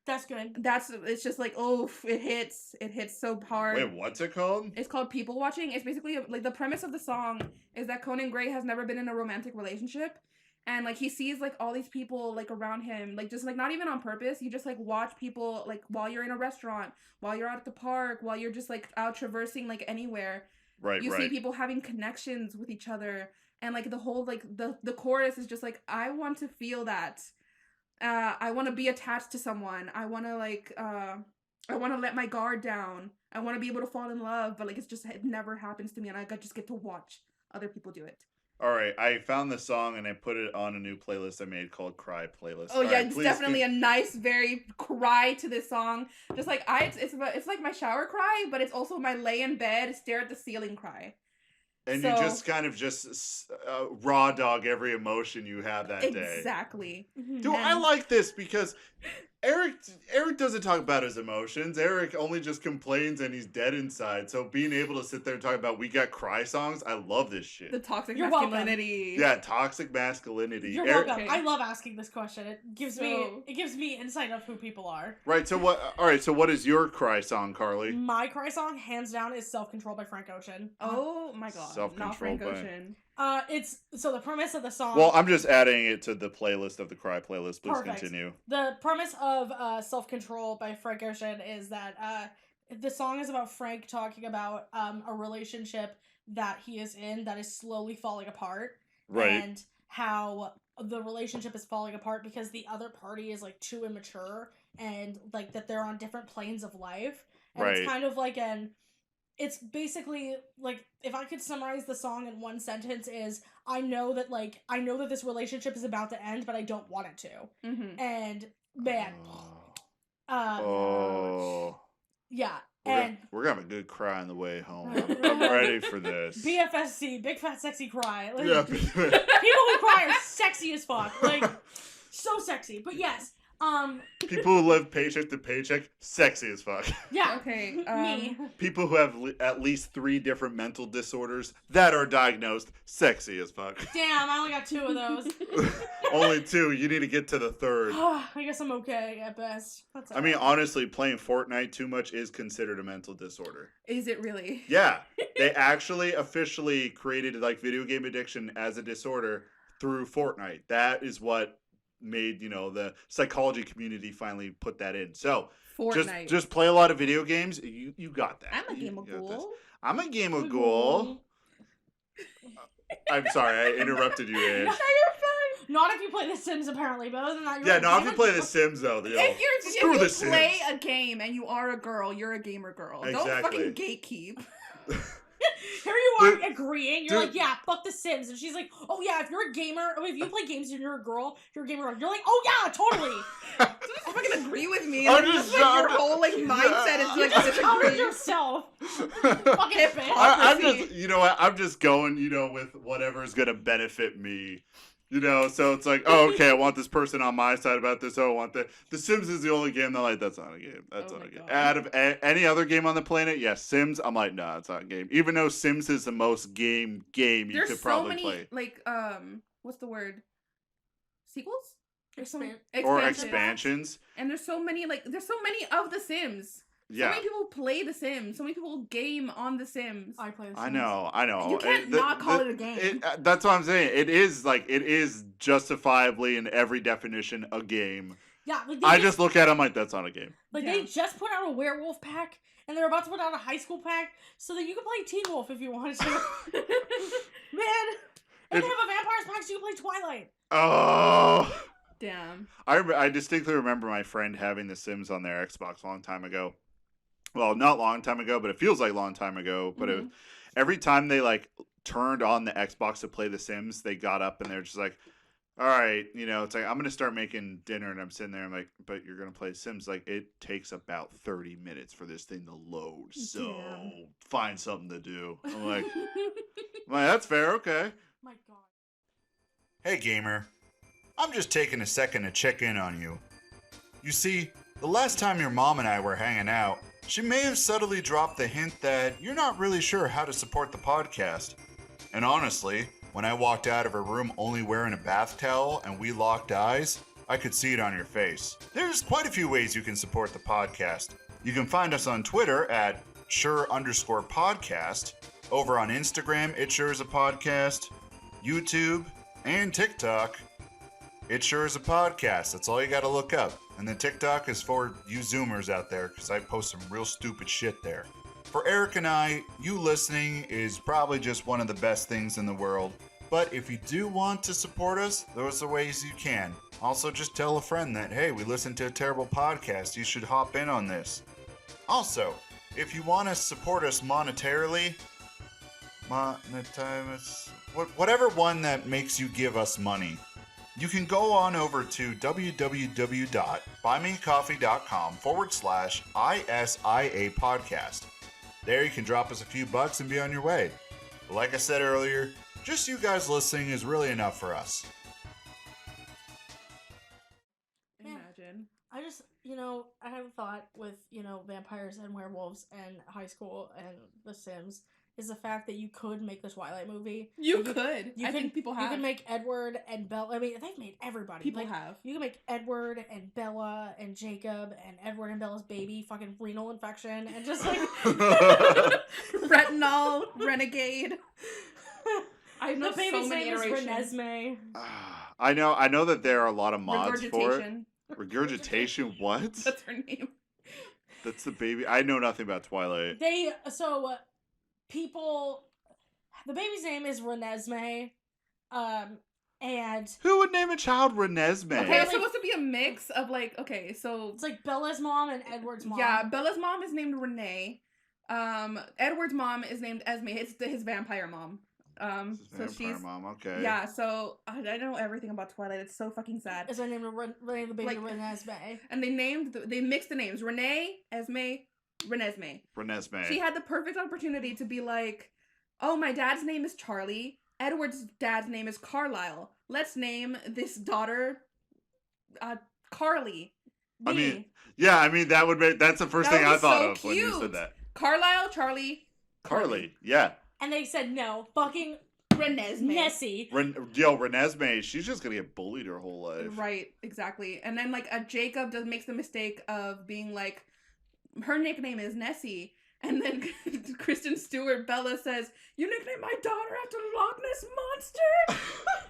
That's good. It's just like, oh, it hits so hard. Wait, what's it called? It's called People Watching. It's basically like the premise of the song is that Conan Gray has never been in a romantic relationship. And like he sees like all these people like around him, like just like not even on purpose. You just like watch people like while you're in a restaurant, while you're out at the park, while you're just like out traversing like anywhere. Right, You right. see people having connections with each other, and like the whole like the chorus is just like, I want to feel that. I want to be attached to someone. I want to I want to let my guard down. I want to be able to fall in love, but like it never happens to me, and I just get to watch other people do it. All right, I found the song and I put it on a new playlist I made called Cry Playlist. Oh All yeah, right, it's please definitely a nice, very cry to this song. Just like it's like my shower cry, but it's also my lay in bed, stare at the ceiling cry. And So- you just kind of raw dog every emotion you have that day. Exactly. Dude, I like this because Eric doesn't talk about his emotions. Eric only just complains and he's dead inside. So being able to sit there and talk about we got cry songs, I love this shit. The toxic You're welcome. masculinity. Yeah, toxic masculinity. You're Eric, welcome. Okay. I love asking this question. It gives me insight of who people are. Right, so what is your cry song, Carly? My cry song, hands down, is Self Control by Frank Ocean. Oh my god. Self-control Not Frank by- Ocean. It's so the premise of the song. Well, I'm just adding it to the playlist of the cry playlist. Please Perfect. continue. The premise of Self Control by Frank Ocean is that the song is about Frank talking about a relationship that he is in that is slowly falling apart. Right. And how the relationship is falling apart because the other party is like too immature and like that they're on different planes of life. And Right. it's kind of like it's basically like if I could summarize the song in one sentence is I know that this relationship is about to end, but I don't want it to. Mm-hmm. And man, Oh. yeah, We're gonna have a good cry on the way home. I'm ready for this. BFSC, big fat sexy cry. Like, Yeah. people who cry are sexy as fuck, like so sexy. But yes, People who live paycheck to paycheck, sexy as fuck. yeah, Okay. me. People who have at least 3 different mental disorders that are diagnosed, sexy as fuck. Damn, I only got 2 of those. Only 2. You need to get to the 3rd. I guess I'm okay at best. That's I mean, honestly, playing Fortnite too much is considered a mental disorder. Is it really? Yeah, they actually officially created like video game addiction as a disorder through Fortnite. That is what made, the psychology community finally put that in. So Fortnite. just play a lot of video games. You got that. I'm a You gamer got this. ghoul. I'm a gamer ghoul. I'm sorry, I interrupted you, Ange. No, you're fine. Not if you play The Sims, apparently. But other than that, you're Yeah, a no, if you gamer. play The Sims though, If screw you The play Sims. a game and you are a girl, you're a gamer girl. Don't Exactly. fucking gatekeep. Here you are Dude, agreeing. You're dude. like, yeah, fuck The Sims. And she's like, oh yeah, if you're a gamer, or if you play games and you're a girl, you're a gamer. You're like, oh yeah, totally. Just fucking agree with me. I'm Like, just- that's like I'm your just- whole like mindset is You like just countered disagree. yourself. Fucking Hip bitch. hop. I'm just, Hypocrisy. you know what? I'm just going, with whatever's gonna benefit me. So it's like, oh, okay, I want this person on my side about this. Oh, I want that. The Sims is the only game that I'm like, that's not a game. That's Oh not my a game. God. Out of any other game on the planet, yes, Sims. I'm like, nah, it's not a game. Even though Sims is the most game you There's could so probably many play. like what's the word? Sequels? There's so many Or expansions. expansions. And there's so many of the Sims. So Yeah, many people play The Sims. So many people game on The Sims. I play The I Sims. know. You can't not call it a game. That's what I'm saying. It is justifiably in every definition a game. Yeah, like I just look at it, I'm like, that's not a game. Like Yeah. they just put out a werewolf pack, and they're about to put out a high school pack, so that you can play Teen Wolf if you wanted to. Man, and they have a vampires pack, so you can play Twilight. Oh. Damn. I distinctly remember my friend having The Sims on their Xbox a long time ago. Well, not long time ago, but it feels like a long time ago. But Mhm. every time they turned on the Xbox to play The Sims, they got up and they're just like, all right, it's like, I'm going to start making dinner. And I'm sitting there, I'm like, but you're going to play Sims. Like, it takes about 30 minutes for this thing to load. So Damn. find something to do. I'm like, that's fair. Okay. My God. Hey, gamer. I'm just taking a second to check in on you. You see, the last time your mom and I were hanging out, she may have subtly dropped the hint that you're not really sure how to support the podcast. And honestly, when I walked out of her room only wearing a bath towel and we locked eyes, I could see it on your face. There's quite a few ways you can support the podcast. You can find us on Twitter at sure_podcast, over on Instagram, it sure is a podcast, YouTube, and TikTok. It sure is a podcast. That's all you gotta look up. And then TikTok is for you Zoomers out there, because I post some real stupid shit there. For Eric and I, you listening is probably just one of the best things in the world. But if you do want to support us, those are ways you can. Also, just tell a friend that, hey, we listened to a terrible podcast. You should hop in on this. Also, if you want to support us monetarily, whatever one that makes you give us money. You can go on over to www.buymeacoffee.com/ISIA podcast. There you can drop us a few bucks and be on your way. But like I said earlier, just you guys listening is really enough for us. Imagine. I just, I have a thought with, vampires and werewolves and high school and The Sims is the fact that you could make the Twilight movie. You could. I think people have. You can make Edward and Bella. I mean, they've made everybody. People have. You can make Edward and Bella and Jacob and Edward and Bella's baby fucking renal infection and just like Retinol, Renegade. I know the baby's so many name is iterations. Renesmee. I know that there are a lot of mods for it. Regurgitation. Regurgitation, what? That's her name. That's the baby. I know nothing about Twilight. The baby's name is Renesmee, and Who would name a child Renesmee? Okay, it's supposed to be a mix of so it's like Bella's mom and Edward's mom. yeah, Bella's mom is named Renee. Edward's mom is named Esme. It's his vampire mom. Vampire mom, okay. Yeah, so I know everything about Twilight. It's so fucking sad. Is her name the baby Renesmee? And they mixed the names Renee, Esme, Renesmee. Renesmee. She had the perfect opportunity to be like, oh, my dad's name is Charlie. Edward's dad's name is Carlisle. Let's name this daughter, Carly. That's the first thing I thought of when you said that. Carlisle, Charlie, Carly, yeah. And they said no, fucking Renesmee. Nessie. Renesmee, she's just gonna get bullied her whole life. Right, exactly. And then Jacob makes the mistake of being like, her nickname is Nessie. And then Kristen Stewart, Bella, says, you nicknamed my daughter after Loch Ness Monster?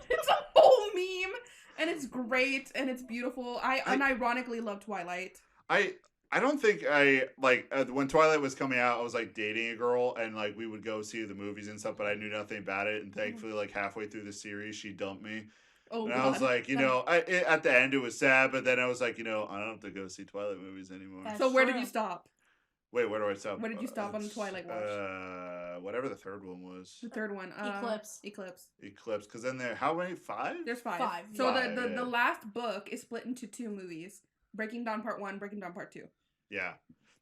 It's a whole meme. And it's great. And it's beautiful. I unironically love Twilight. I don't think when Twilight was coming out, I was dating a girl and we would go see the movies and stuff, but I knew nothing about it. And thankfully, halfway through the series, she dumped me. Oh, and I was like, at the end it was sad, but then I was like, I don't have to go see Twilight movies anymore. So where did you stop? Wait, where do I stop? Where did you stop on the Twilight watch? Whatever the third one was. The third one. Eclipse. Eclipse. Because then how many? 5? There's 5. Five. So Five, the last book is split into 2 movies. Breaking Dawn Part 1, Breaking Dawn Part 2. Yeah.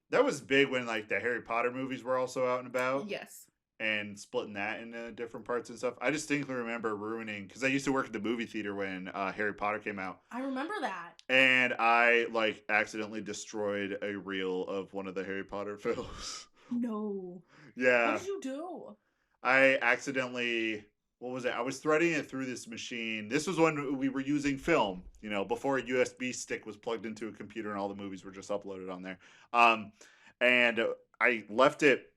That was big when the Harry Potter movies were also out and about. Yes. And splitting that into different parts and stuff. I distinctly remember ruining, because I used to work at the movie theater when Harry Potter came out. I remember that. And I accidentally destroyed a reel of one of the Harry Potter films. No. Yeah. What did you do? I accidentally, what was it? I was threading it through this machine. This was when we were using film, before a USB stick was plugged into a computer and all the movies were just uploaded on there. And I left it.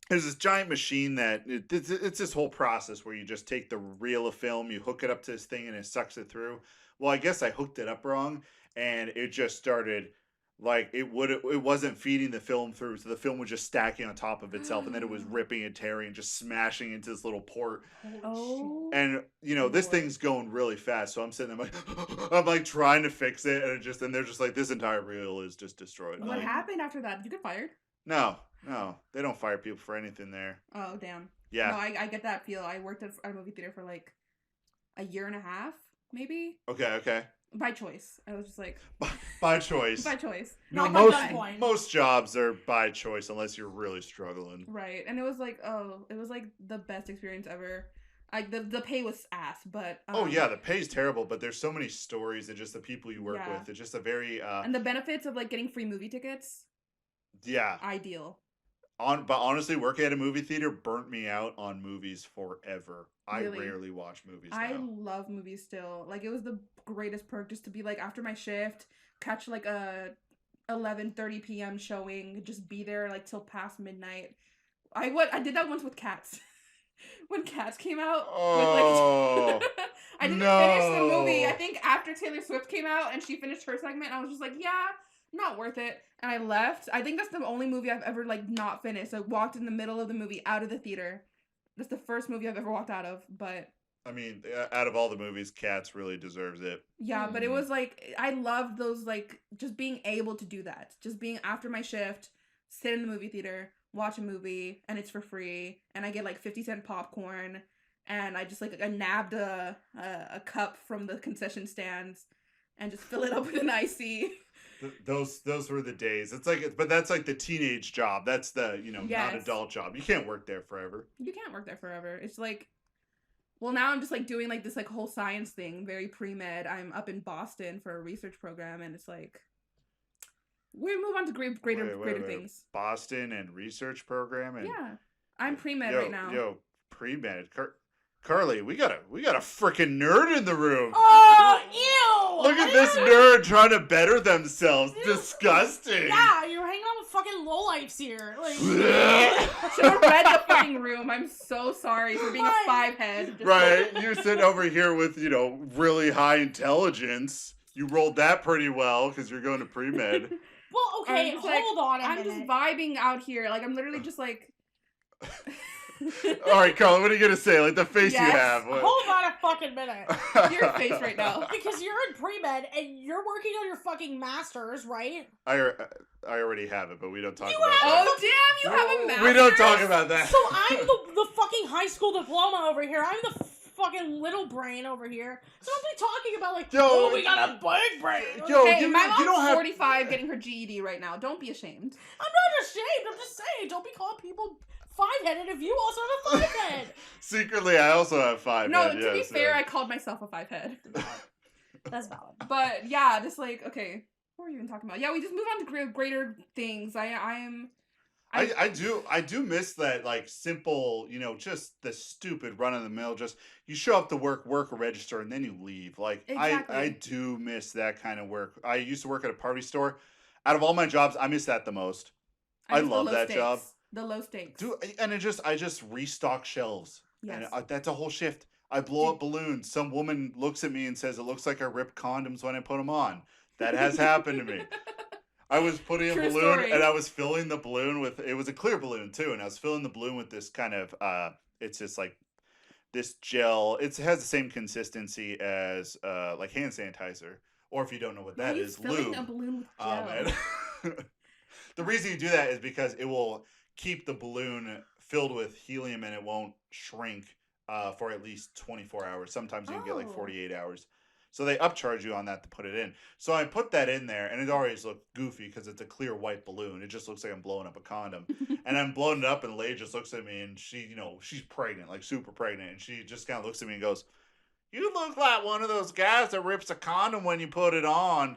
There's this giant machine that it's this whole process where you just take the reel of film, you hook it up to this thing, and it sucks it through. Well, I guess I hooked it up wrong, and it just started it wasn't feeding the film through, so the film was just stacking on top of itself, and then it was ripping and tearing and just smashing into this little port. Oh. And this thing's going really fast, so I'm sitting there I'm trying to fix it, and they're just this entire reel is just destroyed. What happened after that? Did you get fired? No, they don't fire people for anything there. Oh, damn. Yeah. No, I get that feel. I worked at a movie theater for a year and a half, maybe. Okay. By choice. I was just by choice. By choice. No, Not most jobs are by choice unless you're really struggling. Right. And it was the best experience ever. The pay was ass, but the pay's terrible, but there's so many stories and just the people you work with. It's just a very and the benefits of getting free movie tickets. Yeah. Ideal. But honestly, working at a movie theater burnt me out on movies forever. Really? I rarely watch movies now. I love movies still. It was the greatest perk just to be after my shift, catch a 11:30 p.m. showing, just be there till past midnight. I did that once with Cats. When Cats came out. Oh. I didn't finish the movie. I think after Taylor Swift came out and she finished her segment, I was just not worth it. And I left. I think that's the only movie I've ever not finished. I walked in the middle of the movie out of the theater. That's the first movie I've ever walked out of, but I mean, out of all the movies, Cats really deserves it. Yeah, but it was I loved those just being able to do that. Just being after my shift, sit in the movie theater, watch a movie, and it's for free, and I get 50-cent popcorn, and I just like I nabbed a cup from the concession stands and just fill it up with an icy. Those were the days. It's like, but that's like the teenage job. That's the Yes. non-adult job. You can't work there forever. You can't work there forever. It's like, well, now I'm just like doing like this like whole science thing, very pre-med. I'm up in Boston for a research program, and it's like we move on to greater things. Boston and research program, and Yeah, I'm pre-med right now. Yo, pre-med. Carly, we got a freaking nerd in the room. Oh, ew! Look at this nerd trying to better themselves. Ew. Disgusting. Yeah, you're hanging out with fucking lowlifes here. Like, should have read the fucking room. I'm so sorry for being a 5-head. Right, you're sitting over here with really high intelligence. You rolled that pretty well because you're going to pre-med. Well, okay, hold on a minute. I'm just vibing out here. Like, I'm literally just like... All right, Carl, what are you going to say? Like, the face you have. What? Hold on a fucking minute. Your face right now. Because you're in pre-med and you're working on your fucking master's, right? I already have it, but we don't talk about that. Oh, damn, you have a master's? We don't talk about that. So I'm the fucking high school diploma over here. I'm the fucking little brain over here. So don't be talking about like, oh, we got a big brain. Yo, hey, my mom's 45 getting her GED right now. Don't be ashamed. I'm not ashamed. I'm just saying, don't be calling people 5-headed if you also have a 5-head. Secretly, I also have 5 No, head. to be fair, I called myself a 5-head. That's valid. But yeah, just like, okay, what were we even talking about? Yeah, we just move on to greater things. I do miss that, like, simple, just the stupid run-of-the-mill, just you show up to work a register, and then you leave. Like, exactly. I do miss that kind of work. I used to work at a party store. Out of all my jobs, I miss that the most. I love that job. The low stakes. Dude, and I just restock shelves. Yes. And that's a whole shift. I blow up balloons. Some woman looks at me and says, it looks like I ripped condoms when I put them on. That has happened to me. I was putting a balloon story. And I was filling the balloon with, it was a clear balloon too. And I was filling the balloon with this kind of, it's just like this gel. It has the same consistency as like hand sanitizer. Or if you don't know what that is, lube. A balloon with gel. The reason you do that is because it will keep the balloon filled with helium and it won't shrink for at least 24 hours. Sometimes you can get like 48 hours. So they upcharge you on that to put it in. So I put that in there, and it always looked goofy because it's a clear white balloon. It just looks like I'm blowing up a condom. And I'm blowing it up, and Leigh just looks at me, and she, she's pregnant, like super pregnant. And she just kind of looks at me and goes, "You look like one of those guys that rips a condom when you put it on."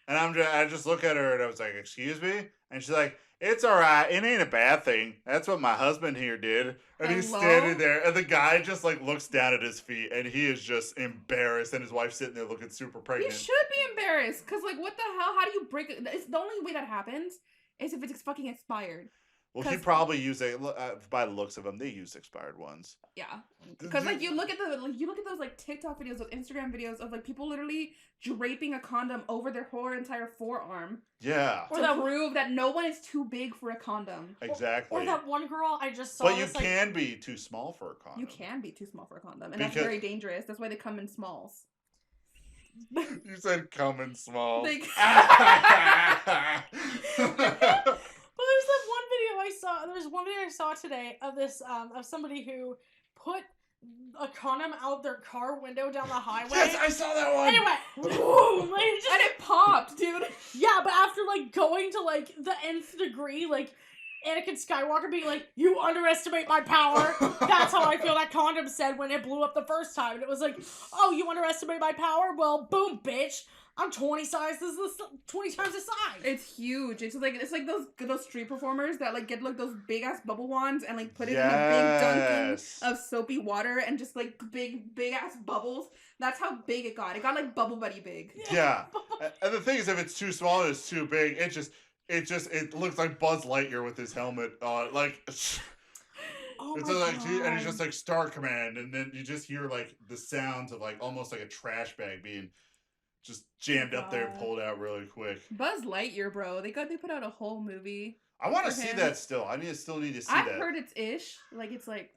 And I just look at her, and I was like, "Excuse me?" And she's like, "It's all right. It ain't a bad thing. That's what my husband here did." And he's standing there, and the guy just like looks down at his feet, and he is just embarrassed, and his wife's sitting there looking super pregnant. You should be embarrassed, because like, what the hell? How do you break it? It's the only way that happens is if it's fucking expired. Well, he probably used by the looks of them, they use expired ones. Yeah, because like you look at those like TikTok videos, those Instagram videos of like people literally draping a condom over their whole entire forearm. Yeah. To prove that no one is too big for a condom. Exactly. Or that one girl I just saw. But you can be too small for a condom. You can be too small for a condom, and that's very dangerous. That's why they come in smalls. You said come in smalls. Well, there's that one video I saw. There's one video I saw today of this of somebody who put a condom out their car window down the highway. Yes, I saw that one. And it went boom, like, and it popped, dude. Yeah, but after like going to like the nth degree, like Anakin Skywalker being like, "You underestimate my power." That's how I feel that condom said when it blew up the first time. And it was like, "Oh, you underestimate my power? Well, boom, bitch. I'm 20 times the size." It's huge. It's like those street performers that like get like those big ass bubble wands and like put it in a big dunking of soapy water and just like big ass bubbles. That's how big it got. It got like Bubble Buddy big. Yeah. And the thing is, if it's too small and it's too big, it looks like Buzz Lightyear with his helmet on. Like, oh it's my like, God. and it's just like Star Command, and then you just hear like the sounds of like almost like a trash bag being just jammed up there and pulled out really quick. Buzz Lightyear, bro. They put out a whole movie. I want to see that still. I still need to see that. I've heard it's ish. Like it's like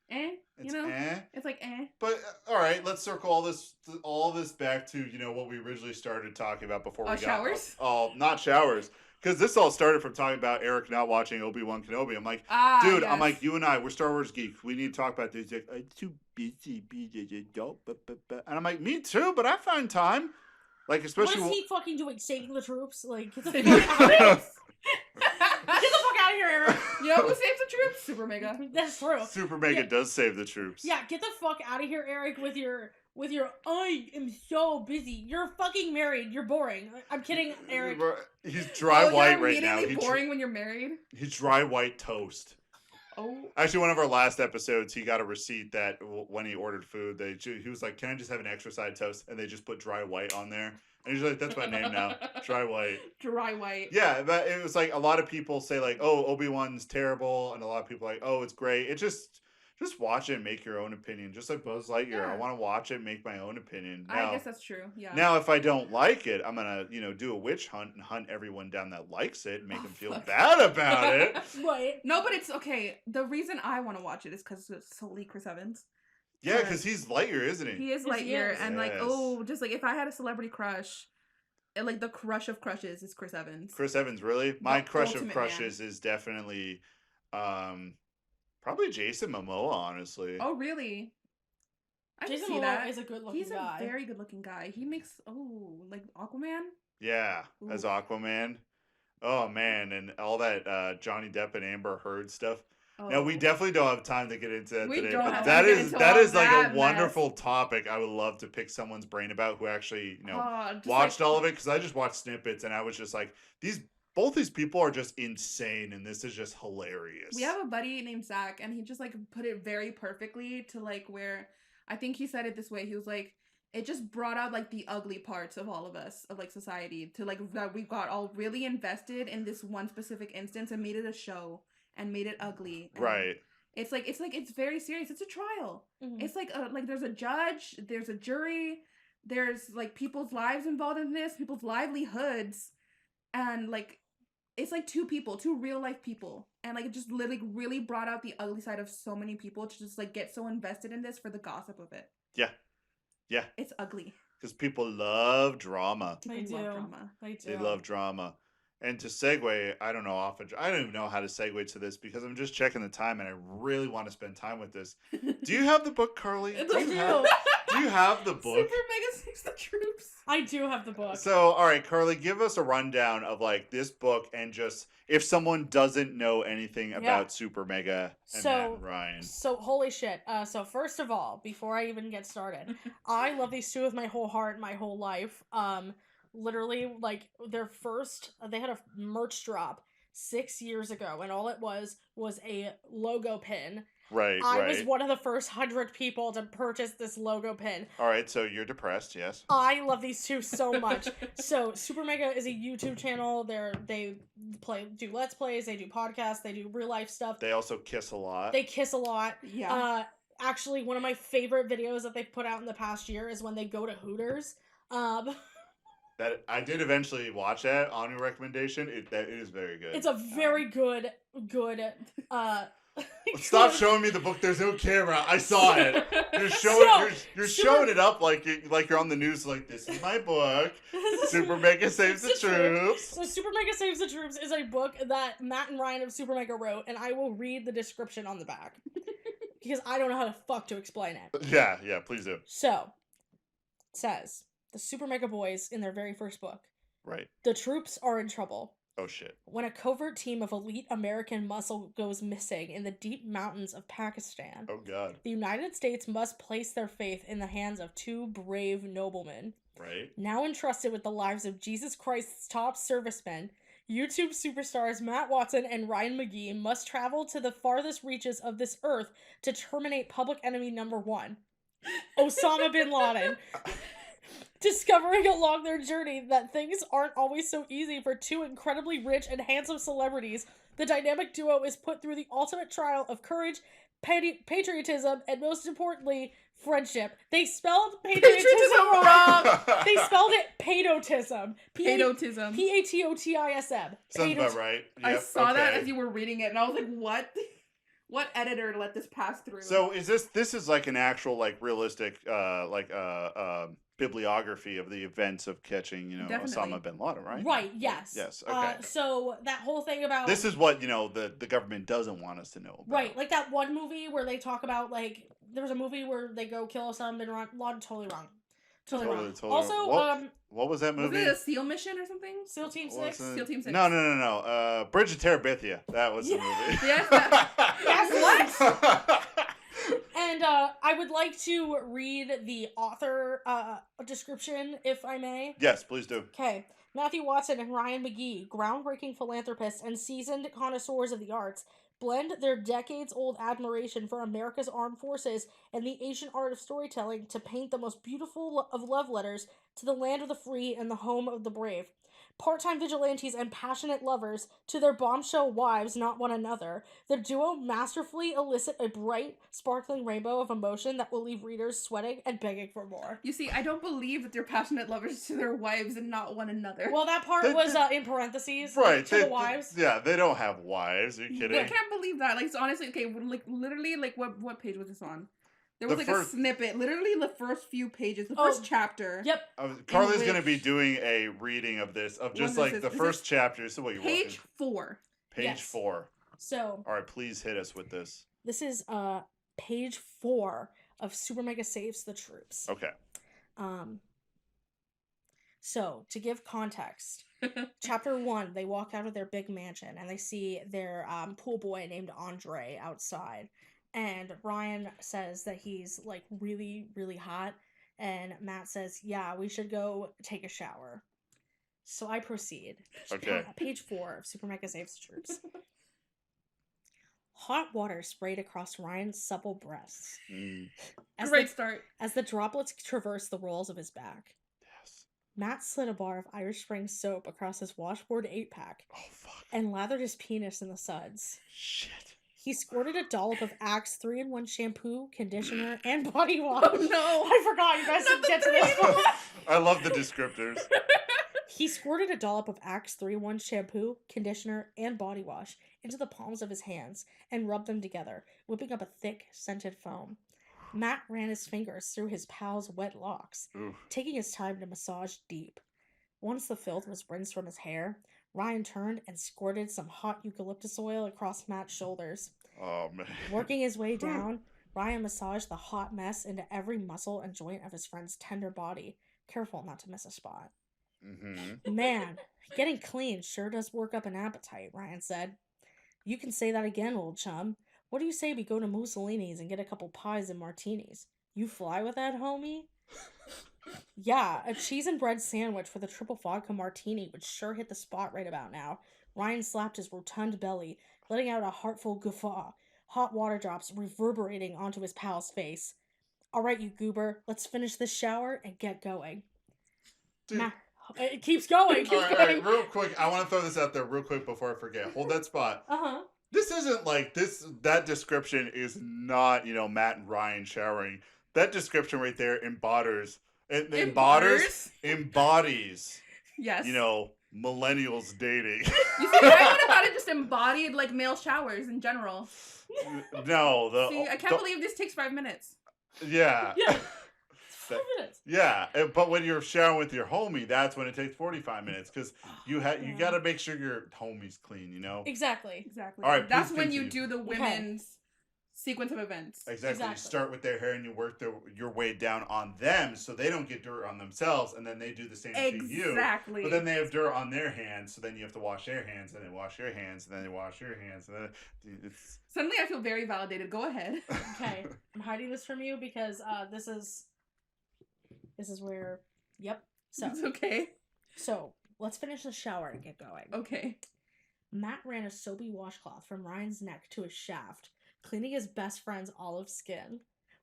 It's you know, eh. it's like But all right, let's circle all this back to what we originally started talking about before we got showers. not showers, because this all started from talking about Eric not watching Obi-Wan Kenobi. I'm like, dude, yes. I'm like, you and I, we're Star Wars geeks. We need to talk about this. He's like, I'm too busy being an adult, and I'm like, me too, but I find time. Like, especially what is he fucking doing? Saving the troops? Like, get the Saving fuck out of here! Get the fuck out of here, Eric! You know who saves the troops? SuperMega. That's true. SuperMega does save the troops. Yeah, get the fuck out of here, Eric, with your I am so busy. You're fucking married. You're boring. I'm kidding, Eric. He's dry white right now. You're boring when you're married. He's dry white toast. Oh. Actually, one of our last episodes, he got a receipt that when he ordered food, he was like, "Can I just have an extra side toast?" And they just put dry white on there. And he's like, "That's my name now, dry white." Dry white. Yeah, but it was like a lot of people say like, "Oh, Obi-Wan's terrible," and a lot of people are like, "Oh, it's great." It just watch it and make your own opinion. Just like Buzz Lightyear, Yeah. I want to watch it and make my own opinion. Now, I guess that's true. Yeah. Now, if I don't like it, I'm gonna do a witch hunt and hunt everyone down that likes it and make them feel bad about it. Right. No, but it's okay. The reason I want to watch it is because it's solely Chris Evans. Yeah, because he's Lightyear, isn't he? He is Yes, he Lightyear, is. and Yes. just like if I had a celebrity crush, like the crush of crushes is Chris Evans. Chris Evans, really? My crush of ultimate crushes is definitely, probably Jason Momoa, honestly. Oh, really? I can Jason see Momoa that. is a good-looking He's guy. a very good-looking guy. He makes like Aquaman. Yeah, as Ooh. Aquaman. Oh man, and all that Johnny Depp and Amber Heard stuff. Oh. Now we definitely don't have time to get into that We today, don't but have that time to get is into all like that a wonderful topic. I would love to pick someone's brain about who actually Just watched like- all of it, because I just watched snippets and I was just like, both these people are just insane and this is just hilarious. We have a buddy named Zach, and he just like put it very perfectly to like where I think he said it this way. He was like, it just brought out like the ugly parts of all of us, of like society, to like that we got all really invested in this one specific instance and made it a show and made it ugly. And Right. It's very serious. It's a trial. Mhm. It's like there's a judge, there's a jury, there's like people's lives involved in this, people's livelihoods, and like it's like two real life people, and like it just literally really brought out the ugly side of so many people to just like get so invested in this for the gossip of it. Yeah. Yeah. It's ugly. Because people love drama. They People do. love drama. They do. They love drama. And to segue, I don't even know how to segue to this because I'm just checking the time and I really want to spend time with this. Do you have the book, Carly? I Do you have the book? SuperMega Saves the Troops. I do have the book. So, all right, Carly, give us a rundown of like this book and just if someone doesn't know anything about SuperMega and Matt and Ryan. So holy shit. So first of all, before I even get started, I love these two with my whole heart, my whole life. Literally, like they had a merch drop 6 years ago, and all it was a logo pin. Right. I was one of the first 100 people to purchase this logo pin. All right, so you're depressed, yes? I love these two so much. So SuperMega is a YouTube channel. They do Let's Plays, they do podcasts, they do real life stuff. They also kiss a lot. They kiss a lot. Yeah. Actually, one of my favorite videos that they've put out in the past year is when they go to Hooters. That I did eventually watch that on your recommendation. It is very good. It's a very good. Stop showing me the book. There's no camera. I saw it. You're showing. You're showing it up like you're on the news. Like, this is my book. SuperMega Saves the Troops. So SuperMega Saves the Troops is a book that Matt and Ryan of SuperMega wrote, and I will read the description on the back because I don't know how the fuck to explain it. Yeah, please do. So, it says the SuperMega Boys in their very first book. Right. The troops are in trouble. Oh shit. When a covert team of elite American muscle goes missing in the deep mountains of Pakistan, Oh god. the United States must place their faith in the hands of two brave noblemen. Right. Now entrusted with the lives of Jesus Christ's top servicemen, YouTube superstars Matt Watson and Ryan McGee must travel to the farthest reaches of this earth to terminate public enemy number one, Osama bin Laden. Discovering along their journey that things aren't always so easy for two incredibly rich and handsome celebrities, the dynamic duo is put through the ultimate trial of courage, patriotism, and most importantly, friendship. They spelled patriotism wrong. They spelled it padotism. Padotism. Patotism. Sounds about right. I Yep, saw that okay. as you were reading it, and I was like, what? What editor let this pass through? So is this is like an actual like realistic bibliography of the events of catching, Definitely. Osama bin Laden, right? Right, yes. Yes, okay. So that whole thing about... This is what, the government doesn't want us to know about. Right, like that one movie where they talk about, like, there was a movie where they go kill Osama bin Laden. Totally wrong. Totally wrong. Also, what was that movie? Was it a SEAL mission or something? SEAL Team 6? SEAL Team 6. No. Bridge of Terabithia. That was the movie. Yes. Yes, what? And I would like to read the author description, if I may. Yes, please do. Okay. Matthew Watson and Ryan McGee, groundbreaking philanthropists and seasoned connoisseurs of the arts, blend their decades-old admiration for America's armed forces and the ancient art of storytelling to paint the most beautiful of love letters to the land of the free and the home of the brave. Part-time vigilantes and passionate lovers to their bombshell wives, not one another, the duo masterfully elicit a bright, sparkling rainbow of emotion that will leave readers sweating and begging for more. You see, I don't believe that they're passionate lovers to their wives and not one another. Well, that part was in parentheses. Right. To the wives. They don't have wives. Are you kidding? I can't believe that. Like, so honestly, okay, like, literally, like, what page was this on? There was a snippet, literally the first few pages, the first chapter. Yep. Carly's going to be doing a reading of this, of just like the first chapter. So what you're watching? Page 4. Page 4. So. All right, please hit us with this. This is page 4 of SuperMega Saves the Troops. Okay. So, to give context, chapter 1, they walk out of their big mansion and they see their pool boy named Andre outside. And Ryan says that he's, like, really, really hot. And Matt says, yeah, we should go take a shower. So I proceed. Okay. Page 4 of SuperMega Saves the Troops. Hot water sprayed across Ryan's supple breasts. Great start. As the droplets traverse the rolls of his back. Yes. Matt slid a bar of Irish Spring soap across his washboard 8-pack. Oh, fuck. And lathered his penis in the suds. Shit. He squirted a dollop of Axe 3-in-1 shampoo, conditioner, and body wash. Oh no! I forgot you guys didn't get to this one. I love the descriptors. He squirted a dollop of Axe 3-in-1 shampoo, conditioner, and body wash into the palms of his hands and rubbed them together, whipping up a thick, scented foam. Matt ran his fingers through his pal's wet locks, taking his time to massage deep. Once the filth was rinsed from his hair, Ryan turned and squirted some hot eucalyptus oil across Matt's shoulders. Oh, man. Working his way down, Ryan massaged the hot mess into every muscle and joint of his friend's tender body, careful not to miss a spot. Mm-hmm. Man, getting clean sure does work up an appetite, Ryan said. You can say that again, old chum. What do you say we go to Mussolini's and get a couple pies and martinis? You fly with that, homie? Yeah, a cheese and bread sandwich with a triple vodka martini would sure hit the spot right about now. Ryan slapped his rotund belly, letting out a heartful guffaw, hot water drops reverberating onto his pal's face. All right, you goober, let's finish this shower and get going. Dude. It keeps going. All right, real quick, I want to throw this out there real quick before I forget. Hold that spot. This isn't like this. That description is not, Matt and Ryan showering. That description right there embodies. Yes. Millennials dating. You see, I would have thought it just embodied like male showers in general. No, See, I can't believe this takes 5 minutes. Yeah. Yeah. 5 minutes. Yeah, but when you're showering with your homie, that's when it takes 45 minutes because you got to make sure your homie's clean, Exactly. All right, that's when you do the women's sequence of events. Exactly. You start with their hair and you work your way down on them so they don't get dirt on themselves, and then they do the same to you. Exactly. But then they have dirt on their hands, so then you have to wash their hands, and they wash your hands, and then they wash your hands, and then it's... Suddenly I feel very validated. Go ahead. Okay. I'm hiding this from you because this is where... Yep. So It's okay. So, let's finish the shower and get going. Okay. Matt ran a soapy washcloth from Ryan's neck to his shaft, cleaning his best friend's olive skin.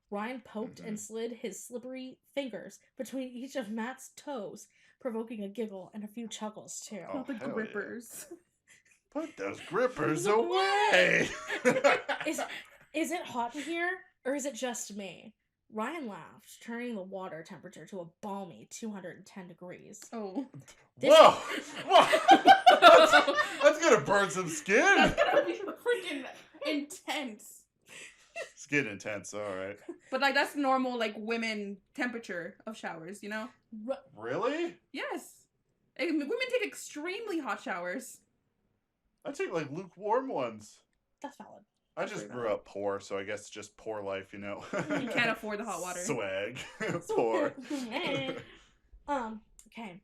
Ryan poked and slid his slippery fingers between each of Matt's toes, provoking a giggle and a few chuckles, too. Not the grippers. Yeah. Put those grippers away! Is it hot in here, or is it just me? Ryan laughed, turning the water temperature to a balmy 210 degrees. Oh. Whoa! That's gonna burn some skin! That's gonna be freaking intense. getting intense. All right. But like that's normal like women temperature of showers, you know? Really? Yes. Women take extremely hot showers. I take like lukewarm ones. That's valid. I just grew up poor, so I guess just poor life, you know. You can't afford the hot water. Swag. Poor. Okay.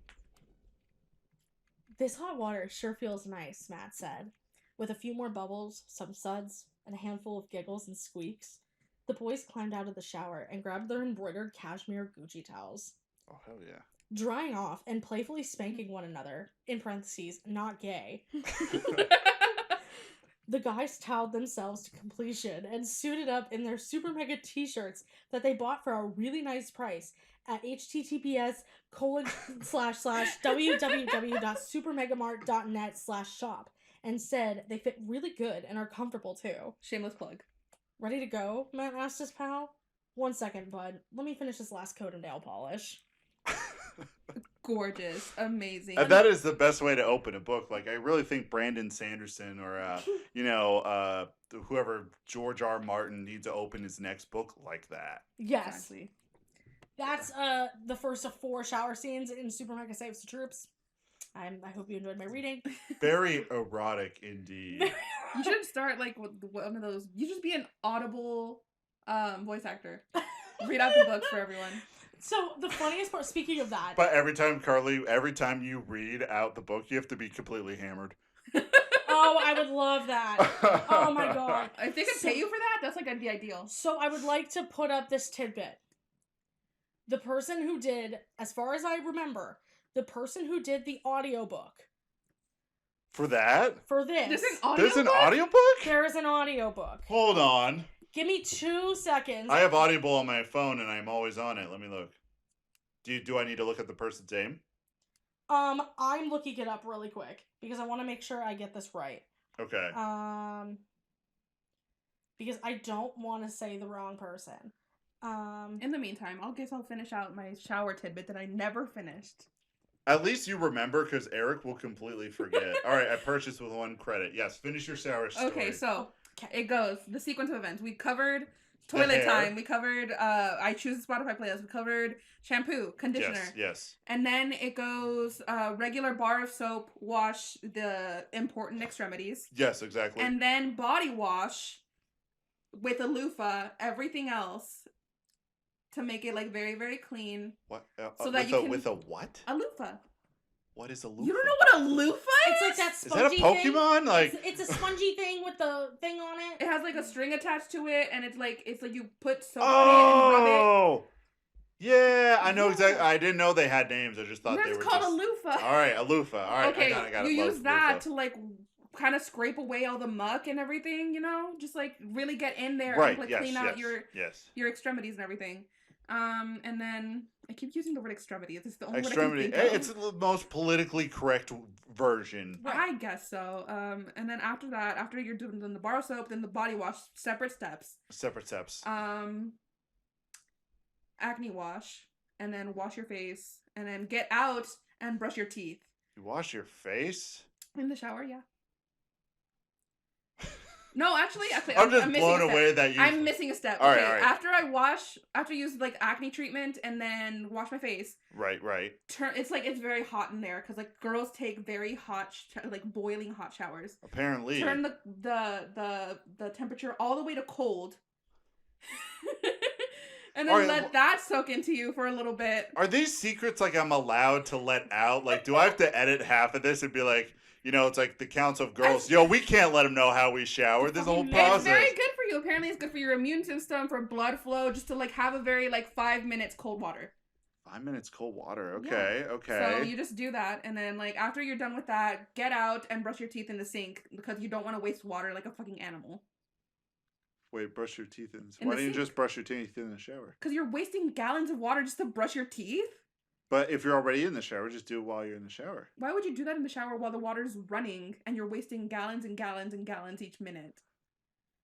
This hot water sure feels nice, Matt said. With a few more bubbles, some suds, and a handful of giggles and squeaks, the boys climbed out of the shower and grabbed their embroidered cashmere Gucci towels. Oh, hell yeah. Drying off and playfully spanking one another, in parentheses, not gay. The guys toweled themselves to completion and suited up in their SuperMega t-shirts that they bought for a really nice price at https://www.supermegamart.net/shop and said they fit really good and are comfortable too. Shameless plug. Ready to go? Matt asked his pal. 1 second, bud. Let me finish this last coat of nail polish. Gorgeous. Amazing. And that is the best way to open a book. Like, I really think Brandon Sanderson or, whoever George R. Martin needs to open his next book like that. Yes. Exactly. That's the first of 4 shower scenes in SuperMega Saves the Troops. I hope you enjoyed my reading. Very erotic indeed. You should start like with one of those. You just be an audible voice actor. Read out the books for everyone. So the funniest part, speaking of that. But every time you read out the book, you have to be completely hammered. Oh, I would love that. Oh my god. If they could pay you for that, that's like the ideal. So I would like to put up this tidbit. The person who did, as far as I remember, the person who did the audiobook. For that? For this. There's an audiobook? There is an audiobook. Hold on. Give me 2 seconds. I have Audible on my phone and I'm always on it. Let me look. Do I need to look at the person's name? I'm looking it up really quick because I want to make sure I get this right. Okay. Because I don't want to say the wrong person. In the meantime, I'll finish out my shower tidbit that I never finished. At least you remember, because Eric will completely forget. All right, I purchased with 1 credit. Yes, finish your shower story. Okay, so it goes. The sequence of events. We covered toilet time. We covered I choose a Spotify playlist. We covered shampoo, conditioner. Yes. And then it goes regular bar of soap, wash the important extremities. Yes, exactly. And then body wash with a loofah, everything else, to make it like very, very clean. What? So that you can, with a what? A loofah. What is a loofah? You don't know what a loofah is? It's like that spongy Is that a Pokemon? Thing. Like it's a spongy thing with the thing on it. It has like a string attached to it, and it's like you put soap on it and rub it. Oh, yeah, I know exactly. I didn't know they had names. I just thought they were called a loofah. All right, a loofah. All right, okay, I got it. You use that to like kind of scrape away all the muck and everything. You know, just like really get in there and like clean out your extremities and everything. And then I keep using the word extremity. It's the only word I can think of. It's the most politically correct version. I guess so. And then after that, after you're doing the bar soap, then the body wash, separate steps. Acne wash, and then wash your face, and then get out and brush your teeth. You wash your face? In the shower, yeah. No, actually, I'm just blown away that you. I'm missing a step. All okay, right. After I use like acne treatment and then wash my face. Right. It's very hot in there because like girls take very hot, like boiling hot showers. Apparently. Turn the temperature all the way to cold. And then let that soak into you for a little bit. Are these secrets like I'm allowed to let out? Like, do I have to edit half of this and be like, it's like the Council of Girls. We can't let them know how we shower. This whole process. It's very good for you. Apparently, it's good for your immune system, for blood flow, just to like have a very 5 minutes cold water. 5 minutes cold water. Okay, yeah. Okay. So you just do that, and then like after you're done with that, get out and brush your teeth in the sink because you don't want to waste water like a fucking animal. Wait, brush your teeth Why don't you just brush your teeth in the shower? Because you're wasting gallons of water just to brush your teeth. But if you're already in the shower, just do it while you're in the shower. Why would you do that in the shower while the water's running and you're wasting gallons and gallons and gallons each minute?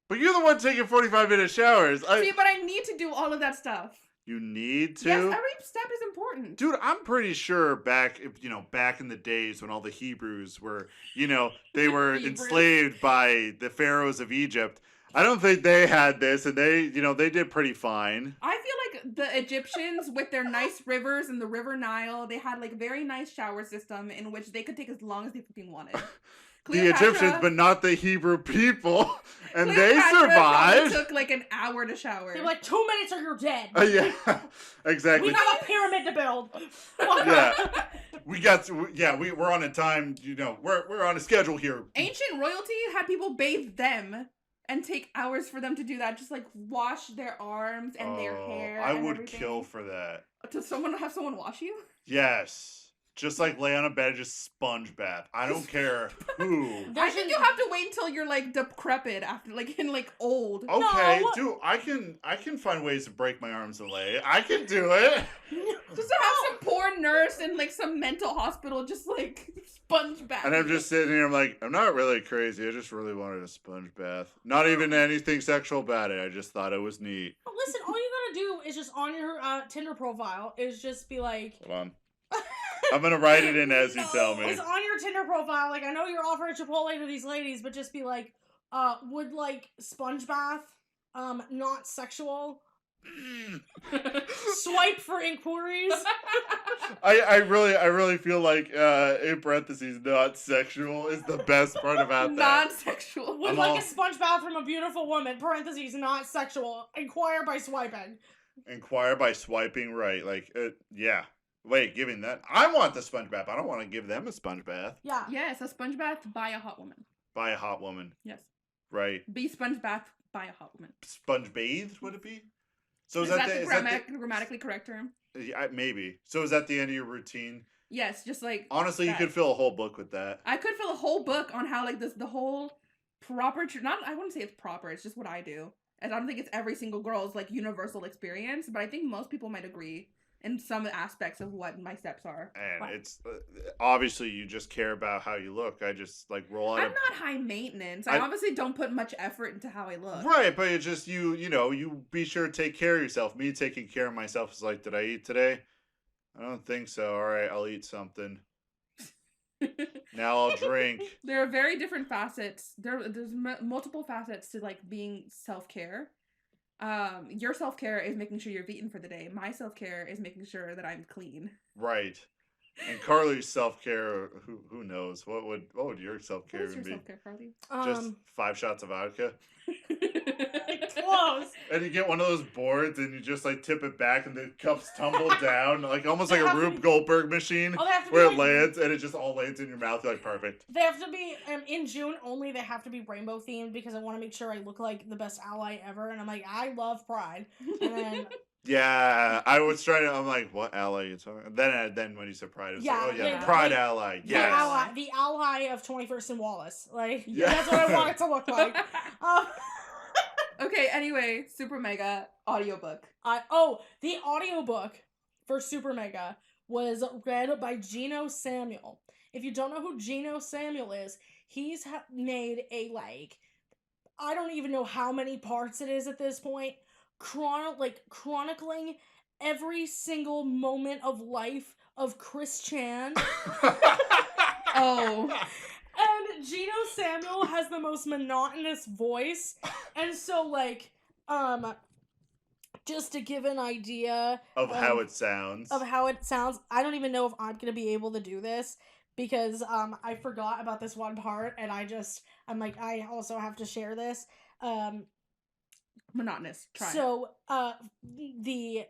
But you're the one taking 45-minute showers. See, but I need to do all of that stuff. You need to? Yes, every step is important. Dude, I'm pretty sure back in the days when all the Hebrews were, they were enslaved by the pharaohs of Egypt. I don't think they had this, and they did pretty fine. I feel like the Egyptians, with their nice rivers and the River Nile, they had like very nice shower system in which they could take as long as they fucking wanted. The Egyptians, but not the Hebrew people, and they Cleopatra survived. Took like an hour to shower. They're like 2 minutes or you're dead. Yeah, exactly. We got a pyramid to build. Yeah, we're on a time. We're on a schedule here. Ancient royalty had people bathe them and take hours for them to do that. Just like wash their arms and their hair. I and would everything. kill for that. To have someone wash you? Yes. Just like lay on a bed, just sponge bath. I don't care who. I think you have to wait until you're like decrepit after, like, and like old. Okay, No. dude, I can find ways to break my arms and lay. I can do it. Just to have some poor nurse in like some mental hospital just like sponge bath. And I'm just sitting here, I'm like, I'm not really crazy. I just really wanted a sponge bath. Not even anything sexual about it. I just thought it was neat. Listen, all you gotta do is just on your Tinder profile is just be like. Hold on. I'm gonna write it in as you tell me. It's on your Tinder profile. Like, I know you're offering Chipotle to these ladies, but just be like, would like sponge bath, not sexual. Swipe for inquiries. I really feel like in parentheses not sexual is the best part about that. Non-sexual. Would like a sponge bath from a beautiful woman. Parentheses not sexual. Inquire by swiping. Inquire by swiping right. Like yeah. Wait, giving that. I want the sponge bath. I don't want to give them a sponge bath. Yeah. Yes, a sponge bath by a hot woman. By a hot woman. Yes. Right. Be sponge bath by a hot woman. Sponge bathed, would it be? So is that the grammatically correct term? Yeah, maybe. So is that the end of your routine? Yes, just like honestly, you could fill a whole book with that. I could fill a whole book on how like the whole proper I wouldn't say it's proper, it's just what I do. And I don't think it's every single girl's like universal experience, but I think most people might agree in some aspects of what my steps are. And it's obviously you just care about how you look. I just like roll out. I'm not high maintenance. I obviously don't put much effort into how I look. Right, but it's just you be sure to take care of yourself. Me taking care of myself is like, did I eat today? I don't think so. All right, I'll eat something. Now I'll drink. There are very different facets. There's multiple facets to like being self-care. Your self-care is making sure you're eaten for the day. My self-care is making sure that I'm clean. Right. And Carly's self-care, who knows? What would your self-care What is your be? Self-care, Carly? Just 5 shots of vodka. Close. And you get one of those boards and you just like tip it back and the cups tumble down, like almost like a Rube Goldberg machine where it lands and it just all lands in your mouth. You're like, perfect. They have to be in June only. They have to be rainbow themed because I want to make sure I look like the best ally ever. And I'm like, I love Pride. And then yeah, I was trying to. I'm like, what ally are you talking? Then when you said Pride, it was like, oh yeah, Pride like, ally. Yes. The ally of 21st and Wallace. Like, yeah. That's what I want it to look like. Okay, anyway, SuperMega audiobook. The audiobook for SuperMega was read by Gino Samuel. If you don't know who Gino Samuel is, he's made a, like, I don't even know how many parts it is at this point, chronicling every single moment of life of Chris Chan. Oh. And Gino Samuel has the most monotonous voice. And so, like, just to give an idea of how it sounds. I don't even know if I'm going to be able to do this because I forgot about this one part and I'm like, I also have to share this. Monotonous. Try. So, the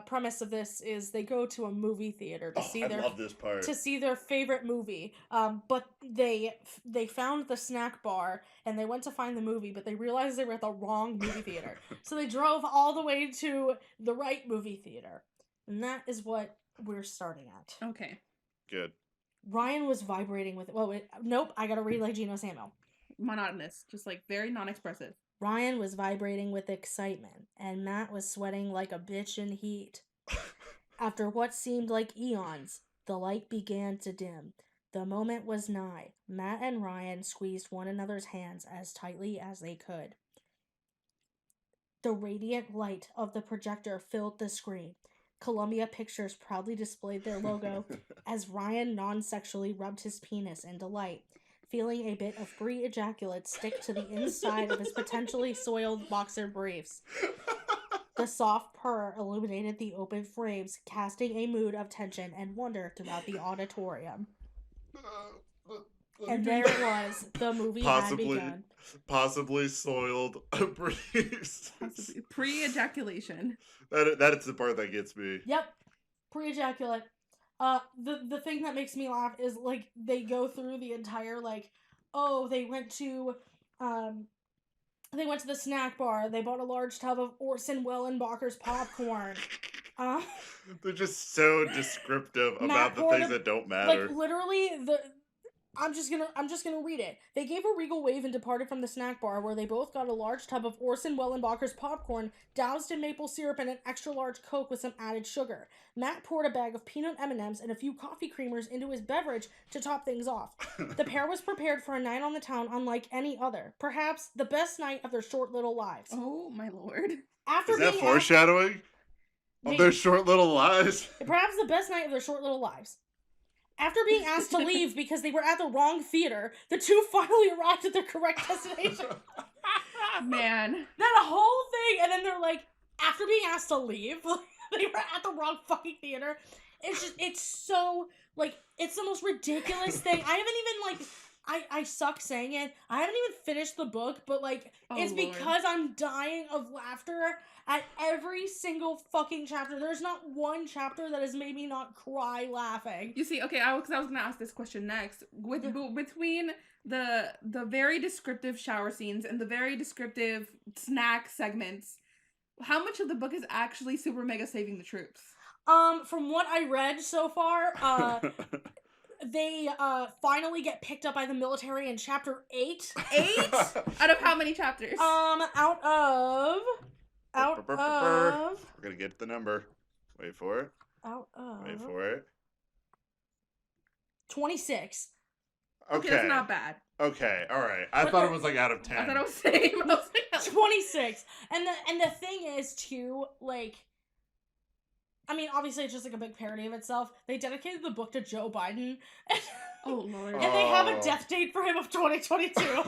premise of this is they go to a movie theater to see I love this part. to see their favorite movie. But they found the snack bar and they went to find the movie, but they realized they were at the wrong movie theater. So they drove all the way to the right movie theater, and that is what we're starting at. Okay. Good. Ryan was vibrating with it. Nope. I gotta read like Gino Samuel. Monotonous, just like very non-expressive. Ryan was vibrating with excitement, and Matt was sweating like a bitch in heat. After what seemed like eons, the light began to dim. The moment was nigh. Matt and Ryan squeezed one another's hands as tightly as they could. The radiant light of the projector filled the screen. Columbia Pictures proudly displayed their logo as Ryan non-sexually rubbed his penis in delight. feeling a bit of free ejaculate stick to the inside of his potentially soiled boxer briefs. The soft purr illuminated the open frames, casting a mood of tension and wonder throughout the auditorium. And there it was. The movie had begun. Possibly soiled briefs. Possibly. Pre-ejaculation. That is the part that gets me. Yep. Pre-ejaculate. The thing that makes me laugh is, like, they go through the entire, like, oh, they went to the snack bar. They bought a large tub of Orson Wellenbacher's popcorn. They're just so descriptive about the things that don't matter. Like, literally, I'm just gonna read it. They gave a regal wave and departed from the snack bar, where they both got a large tub of Orson Wellenbacher's popcorn, doused in maple syrup and an extra large Coke with some added sugar. Matt poured a bag of peanut M&Ms and a few coffee creamers into his beverage to top things off. The pair was prepared for a night on the town unlike any other. Perhaps the best night of their short little lives. Oh, my lord. Is that foreshadowing of their short little lives? Perhaps the best night of their short little lives. After being asked to leave because they were at the wrong theater, the two finally arrived at their correct destination. Man. That whole thing, and then they're like, after being asked to leave, they were at the wrong fucking theater. It's so, like, it's the most ridiculous thing. I haven't even, I suck saying it. I haven't even finished the book, but, like, it's Lord. because I'm dying of laughter at every single fucking chapter. There's not one chapter that has made me not cry laughing. You see, okay, because I was gonna ask this question next. Between the very descriptive shower scenes and the very descriptive snack segments, how much of the book is actually SuperMega saving the troops? From what I read so far, they finally get picked up by the military in chapter 8. 8? Out of how many chapters? We're gonna get the number. Wait for it. Wait for it. 26. Okay, that's not bad. Okay, all right. I thought it was like out of 10. I thought it was same. I was like, 26. And the thing is too, like, I mean, obviously it's just like a big parody of itself. They dedicated the book to Joe Biden. Oh Lord. And they have a death date for him of 2022. Like,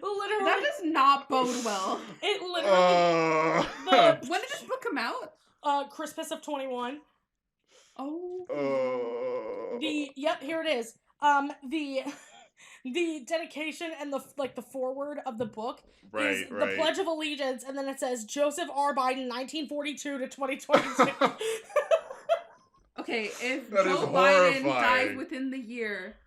literally. That does not bode well. It literally. When did this book come out? Christmas of 21. Oh. Yep, here it is. The dedication and the foreword of the book is the Pledge of Allegiance, and then it says Joseph R. Biden, 1942 to 2022. Okay, if that Joe Biden dies within the year,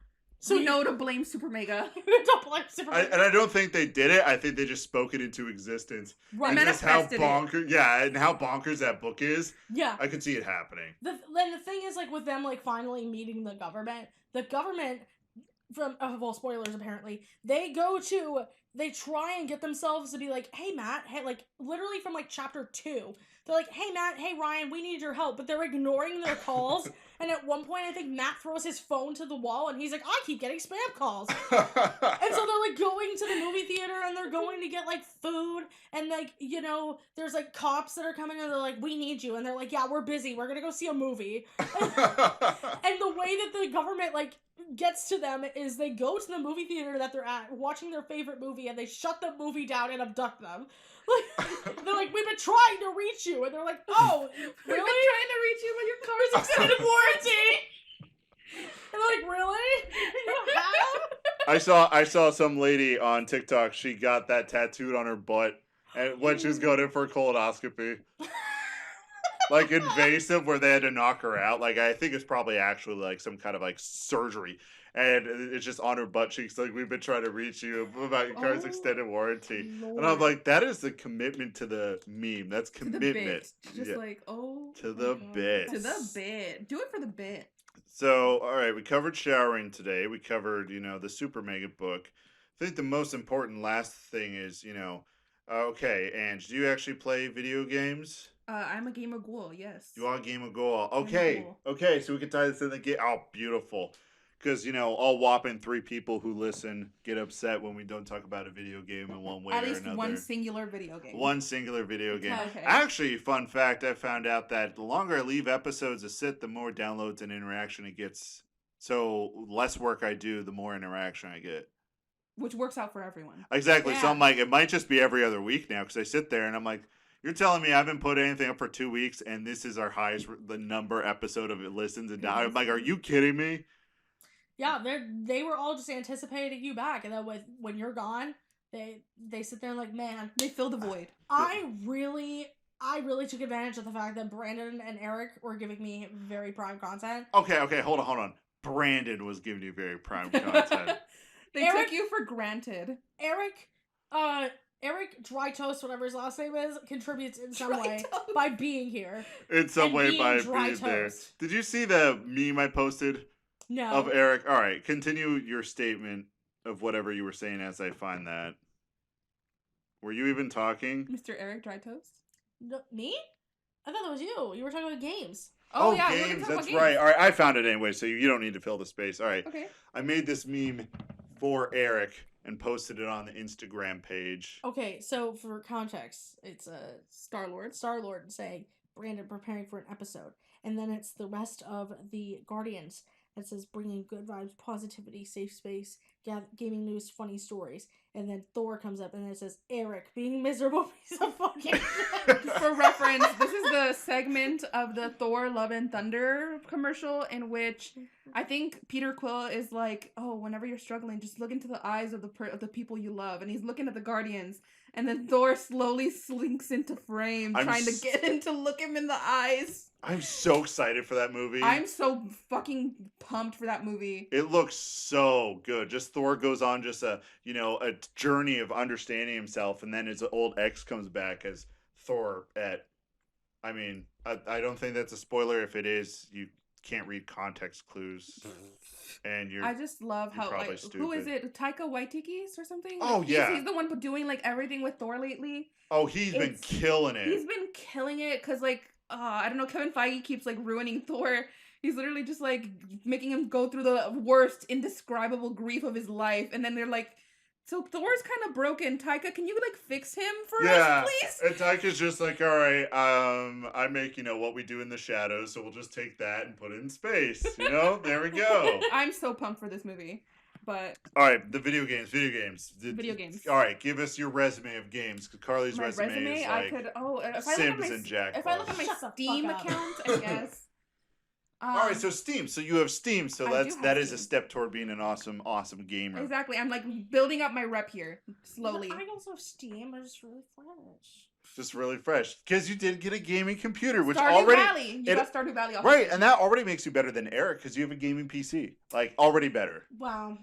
so we know to blame SuperMega. Don't blame SuperMega. And I don't think they did it. I think they just spoke it into existence. Right. And just how bonkers, and how bonkers that book is. Yeah, I could see it happening. Then the thing is, like, with them, like, finally meeting the government from spoilers apparently, they try and get themselves to be like, hey Matt, hey, like, literally from like chapter 2, they're like, hey Matt, hey Ryan, we need your help, but they're ignoring their calls. And at one point I think Matt throws his phone to the wall and he's like, I keep getting spam calls. And so they're like going to the movie theater and they're going to get like food, and like, you know, there's like cops that are coming and they're like, we need you, and they're like, yeah, we're busy, we're gonna go see a movie. And the way that the government like gets to them is they go to the movie theater that they're at, watching their favorite movie, and they shut the movie down and abduct them. Like, they're like, we've been trying to reach you, and they're like, oh, really? We've been trying to reach you, but your car's extended warranty. And they're like, really? You have? I saw some lady on TikTok. She got that tattooed on her butt, and when she was going in for a colonoscopy. Like invasive, where they had to knock her out. Like, I think it's probably actually like some kind of like surgery, and it's just on her butt cheeks. Like, we've been trying to reach you about your car's extended warranty. Lord. And I'm like, that is the commitment to the meme. That's commitment. Just like, to the bit. To the bit. Do it for the bit. So, all right, we covered showering today. We covered, you know, the SuperMega book. I think the most important last thing is, you know, okay, Ange, do you actually play video games? I'm a gamer ghoul, yes. You are a gamer ghoul. Okay, so we can tie this in the game. Oh, beautiful. Because, you know, all whopping 3 people who listen get upset when we don't talk about a video game in one way or another. At least one singular video game. One singular video game. Okay. Actually, fun fact, I found out that the longer I leave episodes to sit, the more downloads and interaction it gets So less work I do, the more interaction I get. Which works out for everyone. Exactly. So Yeah. I'm like, it might just be every other week now because I sit there and I'm like, you're telling me I haven't put anything up for 2 weeks and this is our highest the number episode of it listens and now I'm like, are you kidding me? Yeah, they were all just anticipating you back, and then when you're gone, they sit there and like, man, They fill the void. I really took advantage of the fact that Brandon and Eric were giving me very prime content. Okay, hold on. Brandon was giving you very prime content. They Eric- took you for granted. Eric Dry Toast, whatever his last name is, contributes in some Dry way Toast. by being here. In some And way being by dry being there. toast. Did you see the meme I posted No. of Eric? All right, continue your statement of whatever you were saying as I find that. Were you even talking? Mr. Eric Dry Toast. No, me? I thought that was you. You were talking about games. Oh, yeah, we're gonna games. talk about That's games. right. All right, I found it anyway, so you don't need to fill the space. All right. Okay. I made this meme for Eric and posted it on the Instagram page. Okay, so for context, it's a Star-Lord. Star-Lord saying, Brandon preparing for an episode. And then it's the rest of the Guardians that says bringing good vibes, positivity, safe space, gaming news, funny stories. And then Thor comes up and it says, Eric being miserable piece of fucking shit. For reference, this is the segment of the Thor Love and Thunder commercial in which I think Peter Quill is like, oh, whenever you're struggling, just look into the eyes of the people you love. And he's looking at the Guardians. And then Thor slowly slinks into frame, trying to get him to look him in the eyes. I'm so excited for that movie. I'm so fucking pumped for that movie. It looks so good. Just Thor goes on just a journey of understanding himself, and then his old ex comes back as Thor I mean, I don't think that's a spoiler. If it is, you can't read context clues. And I just love how, probably like, who is stupid. it? Taika Waititi or something? Oh, Like, yeah. He's the one doing, like, everything with Thor lately. Oh, he's been It's- killing it. He's been killing it because, like, I don't know, Kevin Feige keeps, like, ruining Thor. He's literally just, like, making him go through the worst, indescribable grief of his life. And then they're like, so Thor's kind of broken. Taika, can you, like, fix him for us, please? And Taika's just like, all right, I make, what we do in the shadows, so we'll just take that and put it in space. There we go. I'm so pumped for this movie. But All right, the video games. Video games. All right, give us your resume of games. 'Cause Carly's my resume, is I like could, if I look at Sims my, and Jack. if I look at my Shut the Steam fuck up. account, I guess. All right, so Steam. So you have Steam. So I do have that is a Steam. step toward being an awesome gamer. Exactly. I'm, like, building up my rep here, slowly. I also have Steam. I just really fresh. Just really fresh because you did get a gaming computer, which Stardew already Valley. You got Stardew Valley. right, and that already makes you better than Eric because you have a gaming PC. Like already better. Wow.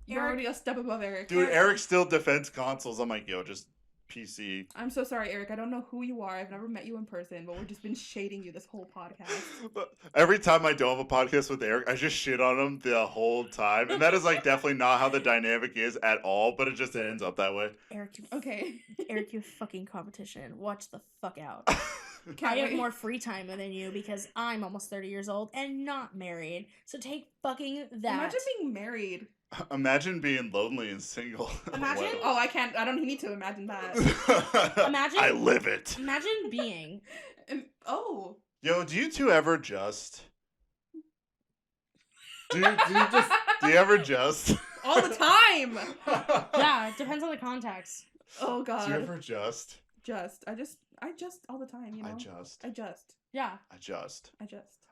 You're already a step above Eric. Dude, Eric still defends consoles. I'm like, yo, just PC. I'm so sorry, Eric. I don't know who you are. I've never met you in person, but we've just been shading you this whole podcast. But every time I don't have a podcast with Eric, I just shit on him the whole time. And that is like definitely not how the dynamic is at all, but it just ends up that way. Eric, you Okay. Eric, you fucking competition. Watch the fuck out. Can't I have wait. more free time than you because I'm almost 30 years old and not married. So take fucking that. Imagine being married. Imagine being lonely and single. Imagine- Oh, I can't. I don't need to imagine that. Imagine- I live it. Imagine being. Oh. Yo, do you two ever just? Do you ever just? All the time. Yeah, it depends on the context. Oh God. Do you ever just? I just all the time. You know. I just. Yeah.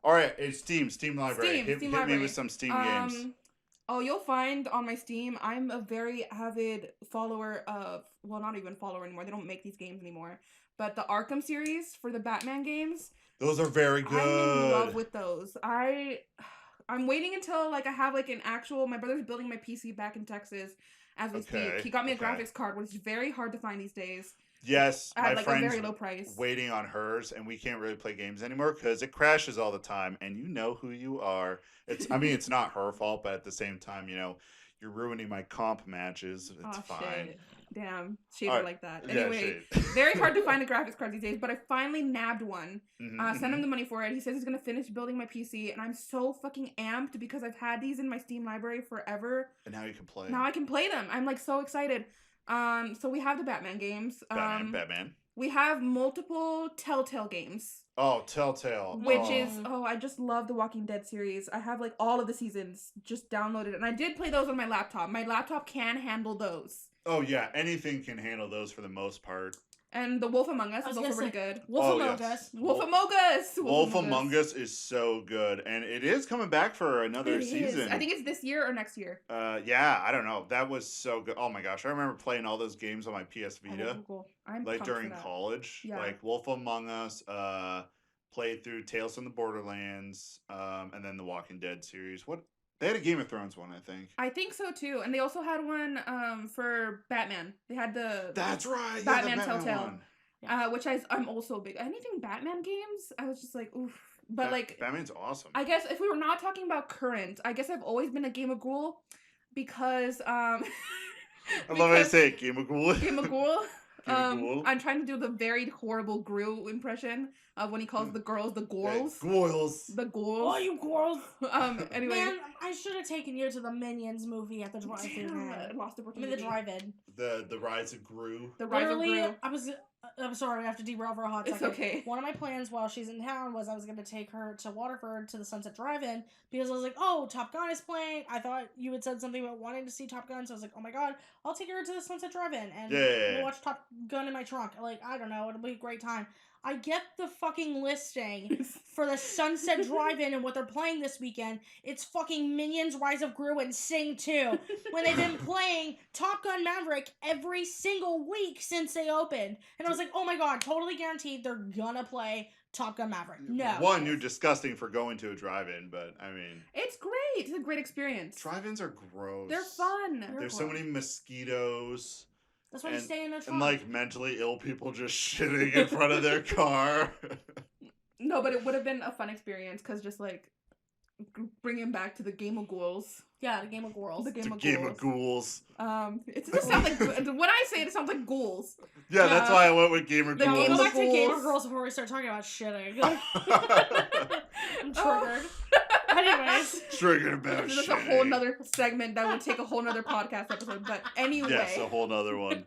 All right, it's Steam Library. Hit me Library. with some Steam games. Oh, you'll find on my Steam, I'm a very avid follower of, well, not even follower anymore. They don't make these games anymore. But the Arkham series for the Batman games, Those are very good. I'm in love with those. I'm waiting until, like, I have, like, an actual, my brother's building my PC back in Texas as we speak. He got me a graphics card, which is very hard to find these days. Yes, At, my like, a friend's very low price. waiting on hers, and we can't really play games anymore because it crashes all the time, and you know who you are. It's not her fault, but at the same time, you're ruining my comp matches. It's fine. Shit. Damn. Shade Alright. like that. Yeah, Anyway, shade. very hard to find a graphics card these days, but I finally nabbed one. Mhm, Sent him the money for it. He says he's gonna finish building my PC, and I'm so fucking amped because I've had these in my Steam library forever. And now you can play. Now I can play them. I'm like so excited. So we have the Batman games. Batman. We have multiple Telltale games. Oh, Telltale. Which is, I just love the Walking Dead series. I have like all of the seasons just downloaded, and I did play those on my laptop. My laptop can handle those. Oh yeah, anything can handle those for the most part. And The Wolf Among Us is also pretty good. Wolf Among Us. Wolf Among Us. Wolf Among Us is so good, and it is coming back for another season. I think it's this year or next year. Yeah, I don't know. That was so good. Oh my gosh, I remember playing all those games on my PS Vita, like during college. Yeah. Like Wolf Among Us, played through Tales from the Borderlands, and then the Walking Dead series. They had a Game of Thrones one, I think. I think so too, and they also had one for Batman. They had the That's right, Batman the Telltale, which I'm also big. Anything Batman games, I was just like, oof. But like, Batman's awesome. I guess if we were not talking about current, I guess I've always been a Game of Ghoul because I love how I say it, Game of Ghoul. Game of Ghoul. I'm trying to do the very horrible Gru impression of when he calls the girls the ghouls. Ghouls. The ghouls. Oh, you ghouls. Anyway. Man, I should have taken you to the Minions movie at the drive-in. Lost opportunity. The drive-in. The Rise of Gru. The Rise of Gru. I'm sorry, I have to derail for a hot second. It's okay. One of my plans while she's in town was I was going to take her to Waterford to the Sunset Drive-In because I was like, oh, Top Gun is playing. I thought you had said something about wanting to see Top Gun, so I was like, oh my god, I'll take her to the Sunset Drive-In and we'll watch Top Gun in my trunk. Like, I don't know, it'll be a great time. I get the fucking listing for the Sunset Drive-In and what they're playing this weekend. It's fucking Minions, Rise of Gru, and Sing 2. When they've been playing Top Gun Maverick every single week since they opened. And I was like, oh my god, totally guaranteed they're gonna play Top Gun Maverick. No. One, you're disgusting for going to a drive-in, but I mean... It's great. It's a great experience. Drive-ins are gross. They're fun. There's so many mosquitoes. That's why you stay in a trunk. And like mentally ill people just shitting in front of their car. No, but it would have been a fun experience because just like bringing back to the Game of Ghouls. Yeah, the Game of Ghouls. The Game of Ghouls. It just sounds like when I say it, it sounds like ghouls. Yeah, that's why I went with Gamer Ghouls. Go back to Gamer Girls before we start talking about shitting. I'm triggered. Anyways. Triggered about shitting. That's a whole nother segment that would take a whole nother podcast episode. But anyway. Yes, a whole nother one.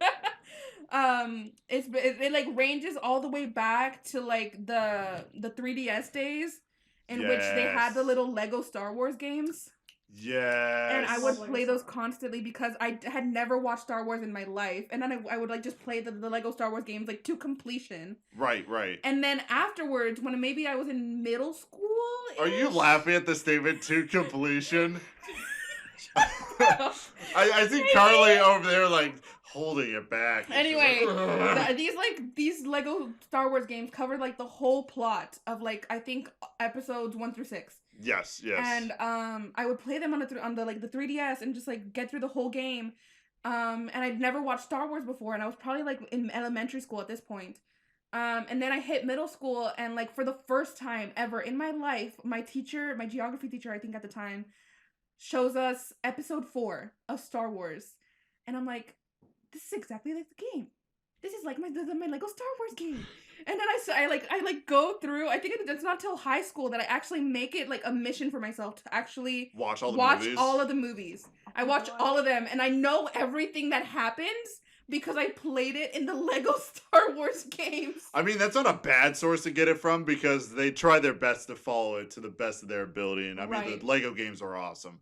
It like ranges all the way back to like the 3DS days in which they had the little Lego Star Wars games. Yes. And I would play those constantly because I had never watched Star Wars in my life. And then I would like just play the Lego Star Wars games like to completion. Right. And then afterwards, when maybe I was in middle school. Are you laughing at the statement to completion? I see Carly over there like holding it back. Anyway, these Lego Star Wars games covered like the whole plot of like I think episodes 1 through 6. Yes. And I would play them on the 3DS and just like get through the whole game. And I'd never watched Star Wars before, and I was probably like in elementary school at this point. And then I hit middle school, and like for the first time ever in my life, my geography teacher, I think at the time, shows us episode 4 of Star Wars, and I'm like, this is exactly like the game. This is like my Lego Star Wars game. And then I go through. I think it's not till high school that I actually make it like a mission for myself to actually watch all of the movies. I watch all of them, and I know everything that happens because I played it in the Lego Star Wars games. I mean, that's not a bad source to get it from because they try their best to follow it to the best of their ability. And I mean, the Lego games are awesome.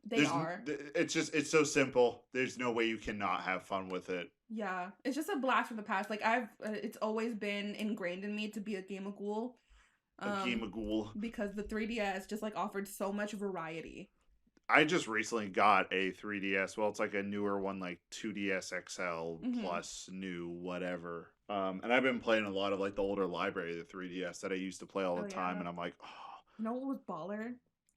They are. It's so simple. There's no way you cannot have fun with it. Yeah, it's just a blast from the past. Like it's always been ingrained in me to be a Game of Ghoul. Because the 3DS just like offered so much variety. I just recently got a 3DS. Well, it's like a newer one, like 2DS XL plus new whatever. And I've been playing a lot of like the older library of the 3DS that I used to play all the time. And I'm like, oh. You know what was baller?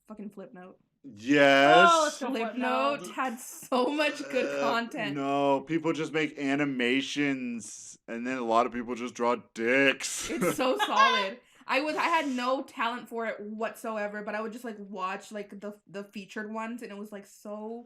Fucking Flipnote. Yes. Oh, Flipnote had so much good content. No, people just make animations, and then a lot of people just draw dicks. It's so solid. I had no talent for it whatsoever, but I would just like watch like the featured ones, and it was like so.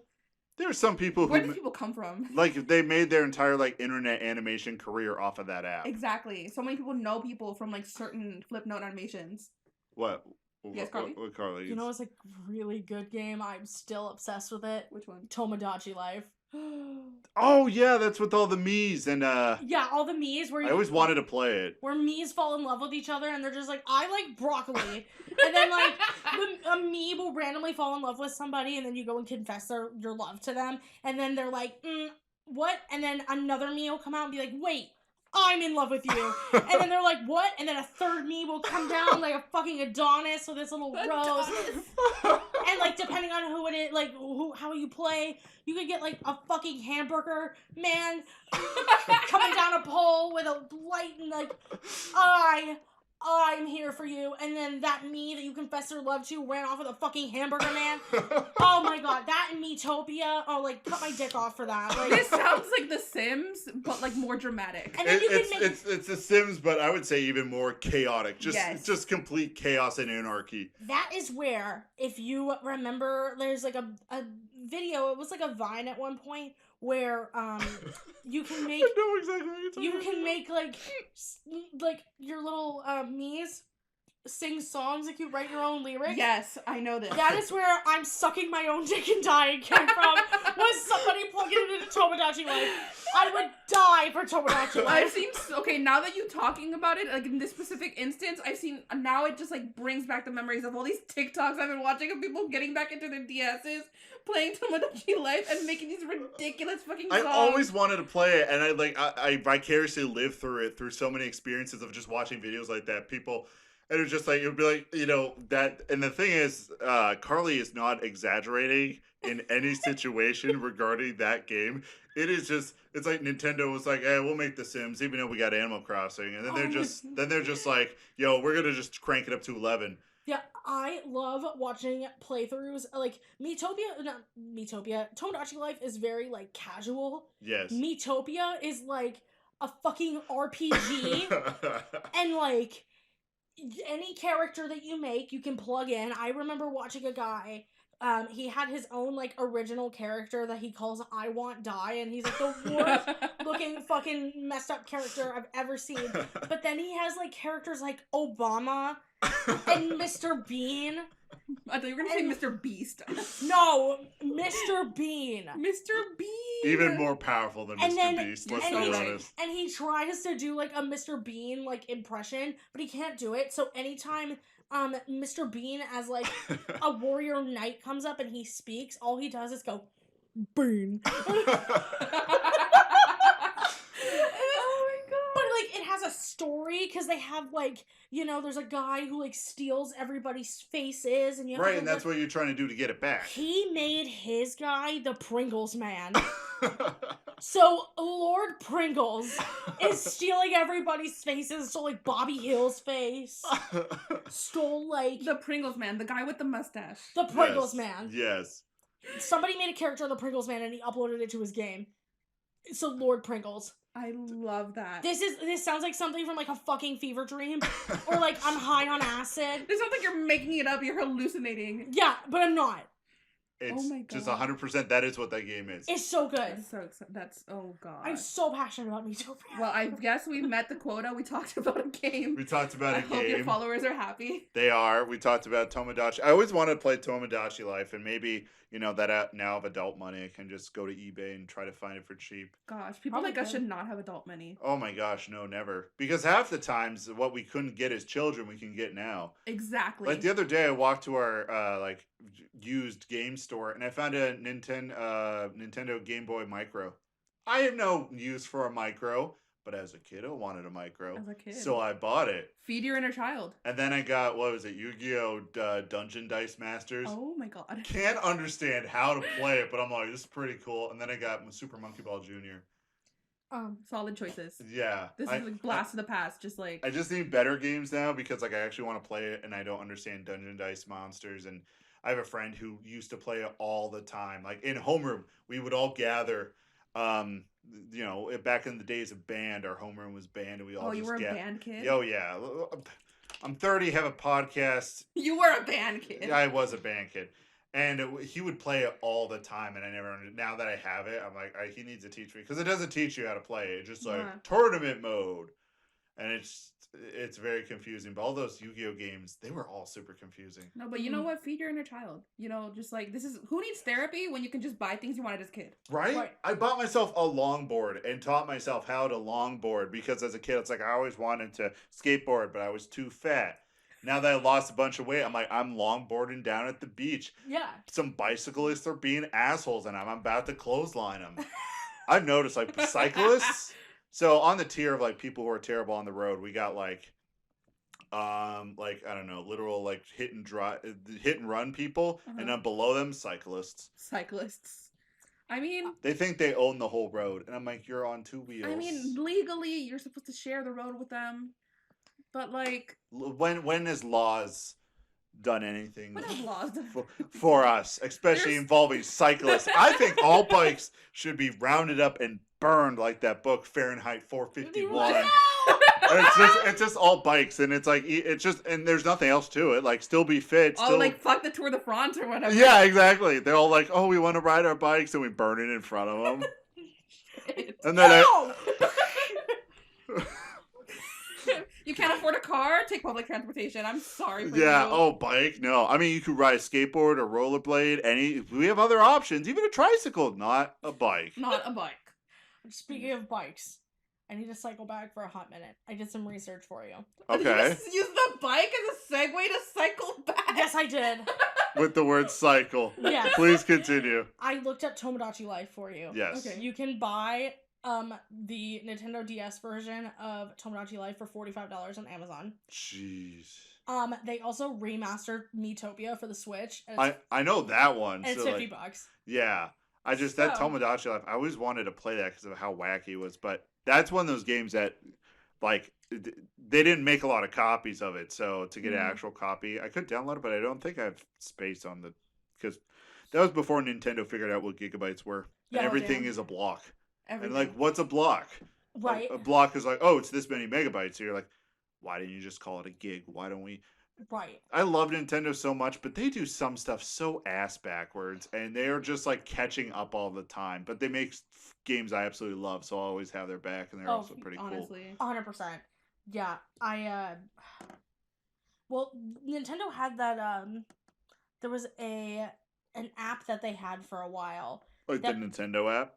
There are some people Where did people come from? Like they made their entire like internet animation career off of that app. Exactly. So many people know people from like certain Flipnote animations. What? Yes, Carly? What Carly? You know, it's a really good game. I'm still obsessed with it. Which one? Tomodachi Life. Oh yeah, that's with all the Miis and Yeah, all the Miis where I always wanted to play it. where Miis fall in love with each other and they're just like, I like broccoli. And then like a Mii will randomly fall in love with somebody and then you go and confess your love to them. And then they're like, what? And then another Mii will come out and be like, wait, I'm in love with you. And then they're like, what? And then a third Mii will come down like a fucking Adonis with this little rose. And like depending on who it is, like how you play, you could get like a fucking hamburger man coming down a pole with a light and like, I'm here for you. And then that Mii that you confess your love to ran off with a fucking hamburger man. Oh my god, that and Miitopia. Oh, like cut my dick off for that. Like, This sounds like The Sims, but like more dramatic. And then It's The Sims, but I would say even more chaotic. Just complete chaos and anarchy. that is where, if you remember, there's like a video. It was like a Vine at one point where you can make I know exactly what you're talking you about. can make like your little Miis sing songs, like you write your own lyrics. Yes, I know this. That is where I'm sucking my own dick and dying came from. Was somebody plugging it into Tomodachi Life? I would die for Tomodachi I've Life. seen, okay, now that you talking about it, like in this specific instance, I've seen, now it just like brings back the memories of all these TikToks I've been watching of people getting back into their DSs, playing Tomodachi Life, and making these ridiculous fucking songs. I always wanted to play it, and I vicariously lived through it through so many experiences of just watching videos like that. People, and it was just like, it would be like, you know, that, and the thing is, Carly is not exaggerating in any situation regarding that game. It is just, it's like Nintendo was like, hey, we'll make The Sims, even though we got Animal Crossing, and then they're just like, yo, we're gonna just crank it up to 11. Yeah, I love watching playthroughs. Like, Tomodachi Life is very, like, casual. Yes. Miitopia is, like, a fucking RPG. And, like, any character that you make, you can plug in. I remember watching a guy, he had his own, like, original character that he calls I Want Die, and he's, like, the worst looking fucking messed up character I've ever seen. But then he has, like, characters like Obama and Mr. Bean. I thought you were gonna say Mr. Beast. No, Mr. Bean. Mr. Beast. Even more powerful than Mr. Beast, let's be honest. And he tries to do like a Mr. Bean like impression, but he can't do it. So anytime Mr. Bean as like a warrior knight comes up and he speaks, all he does is go Bean. A story because they have like, you know, there's a guy who like steals everybody's faces and you have right, and that's what you're trying to do to get it back. He made his guy the Pringles man. So Lord Pringles is stealing everybody's faces. Stole like Bobby Hill's face. Stole like the Pringles man, the guy with the mustache. The Pringles man. Yes. Somebody made a character of the Pringles man and he uploaded it to his game. So Lord Pringles. I love that. This sounds like something from like a fucking fever dream. Or like I'm high on acid. It sounds like you're making it up, you're hallucinating. Yeah, but I'm not. It's oh my God. Just 100%, that is what that game is. It's so good. That's oh god. I'm so passionate about Miitopia. Well, I guess we met the quota. We talked about a game. We talked about a game. I hope your followers are happy. They are. We talked about Tomodachi. I always wanted to play Tomodachi Life, and maybe, you know, that now of adult money, I can just go to eBay and try to find it for cheap. Gosh, people like us should not have adult money. Oh my gosh, no, never. Because half the times, what we couldn't get as children, we can get now. Exactly. Like the other day, I walked to our like used game store, and I found a Nintendo Game Boy Micro. I have no use for a micro, but as a kid, I wanted a micro. As a kid. So I bought it. Feed your inner child. And then I got, what was it, Yu-Gi-Oh! Dungeon Dice Masters. Oh my god. Can't understand how to play it, but I'm like, this is pretty cool. And then I got Super Monkey Ball Jr. Solid choices. Yeah. This is like blast of the past, just like. I just need better games now because like I actually want to play it and I don't understand Dungeon Dice Monsters. And I have a friend who used to play it all the time. Like in homeroom, we would all gather. You know, back in the days of band, our homeroom was band, and we all. Oh, you were a band kid? Oh yeah, I'm 30, have a podcast. You were a band kid. I was a band kid, and he would play it all the time, and I never. Now that I have it, I'm like, he needs to teach me because it doesn't teach you how to play it. It's just like tournament mode, and it's very confusing. But all those Yu-Gi-Oh games, they were all super confusing. No, but you know what? Feed your inner child. You know, just like this is who needs therapy when you can just buy things you wanted as a kid. Right? I bought myself a longboard and taught myself how to longboard because as a kid, it's like I always wanted to skateboard, but I was too fat. Now that I lost a bunch of weight, I'm like, I'm longboarding down at the beach. Yeah. Some bicyclists are being assholes, and I'm about to clothesline them. I've noticed, like, cyclists. So on the tier of, like, people who are terrible on the road, we got, like, I don't know, literal, like, hit and run people. And then below them, cyclists. Cyclists. I mean... They think they own the whole road. And I'm like, you're on 2 wheels. I mean, legally, you're supposed to share the road with them. But, like... When has laws done anything What have laws done? for us, especially involving cyclists? I think all bikes should be rounded up and burned like that book Fahrenheit 451. No! It's just all bikes, and it's like and there's nothing else to it. Like, still be fit. Oh, like fuck the Tour de France or whatever. Yeah, exactly. They're all like, oh, we want to ride our bikes, and we burn it in front of them. And then you can't afford a car? Take public transportation. I'm sorry for yeah, you. oh, bike? No. I mean, you could ride a skateboard or rollerblade. We have other options. Even a tricycle, not a bike. Not a bike. Speaking of bikes, I need to cycle back for a hot minute. I did some research for you. Okay. You just use the bike as a segue to cycle back? Yes, I did. With the word cycle. Yes. Please continue. I looked up Tomodachi Life for you. Yes. Okay. You can buy the Nintendo DS version of Tomodachi Life for $45 on Amazon. Jeez. They also remastered Miitopia for the Switch. And I know that one. and it's so, $50. Yeah. That Tomodachi Life, I always wanted to play that because of how wacky it was, but that's one of those games that, like, they didn't make a lot of copies of it, so to get an actual copy, I could download it, but I don't think I have space on because that was before Nintendo figured out what gigabytes were. Yeah, and everything is a block. Everything. And, like, what's a block? Right. A block is like, oh, it's this many megabytes. So you're like, why didn't you just call it a gig? Why don't we... Right. I love Nintendo so much, but they do some stuff so ass backwards, and they are just like catching up all the time. But they make games I absolutely love, so I always have their back, and they're also pretty honestly. 100%. Yeah, well, Nintendo had that, there was an app that they had for a while. Like the Nintendo app?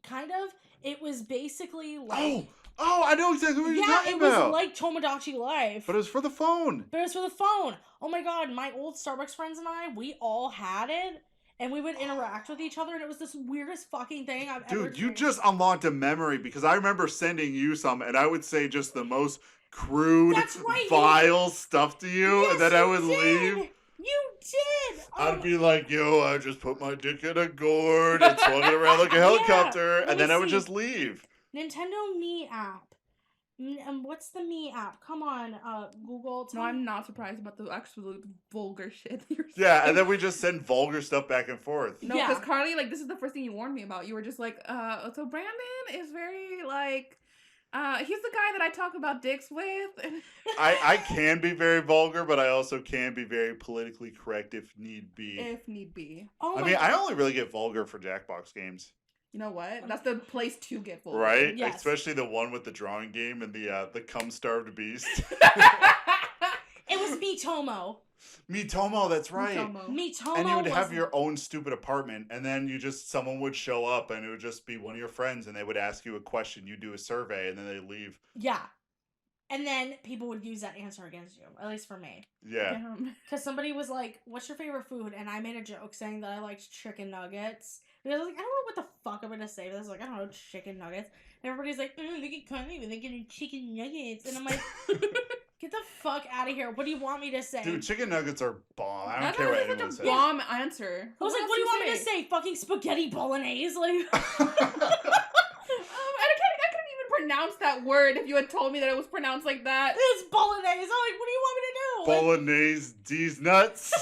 Kind of. It was basically like... Oh, I know exactly what you're talking about. Yeah, it was like Tomodachi Life. But it was for the phone. Oh my god, my old Starbucks friends and I, we all had it, and we would interact with each other, and it was this weirdest fucking thing I've ever Dude, you just unlocked a memory, because I remember sending you some, and I would say just the most crude, vile stuff to you, Yes, and then I would you did. leave. You did! I'd be like, yo, I just put my dick in a gourd and swung it around like a helicopter, and then I would just leave. Nintendo Me app. What's the Me app? Come on, Google. No, I'm not surprised about the absolute vulgar shit you're saying. Yeah, and then we just send vulgar stuff back and forth. No, because Carly, like, this is the first thing you warned me about. You were just like, so Brandon is very, like, he's the guy that I talk about dicks with. I can be very vulgar, but I also can be very politically correct if need be. If need be. Oh I mean, I only really get vulgar for Jackbox games. You know what? That's the place to get vulgar. Right? Yes. Especially the one with the drawing game and the cum-starved beast. It was Miitomo. Miitomo, that's right. Miitomo. And you would have your own stupid apartment, and then someone would show up, and it would just be one of your friends, and they would ask you a question. You do a survey, and then they leave. Yeah. And then people would use that answer against you, at least for me. Yeah. Because somebody was like, what's your favorite food? And I made a joke saying that I liked chicken nuggets. And I was like, I don't know what the fuck I'm going to say. But I was like, I don't know, chicken nuggets. And everybody's like, look at Connie when they get chicken nuggets. And I'm like, get the fuck out of here. What do you want me to say? Dude, chicken nuggets are bomb. I don't care what anyone says. Bomb answer. I was like, what do you want me to say? Fucking spaghetti bolognese? Like... I couldn't even pronounce that word if you had told me that it was pronounced like that. It's bolognese. I'm like, what do you want me to do? Bolognese Deez Nuts.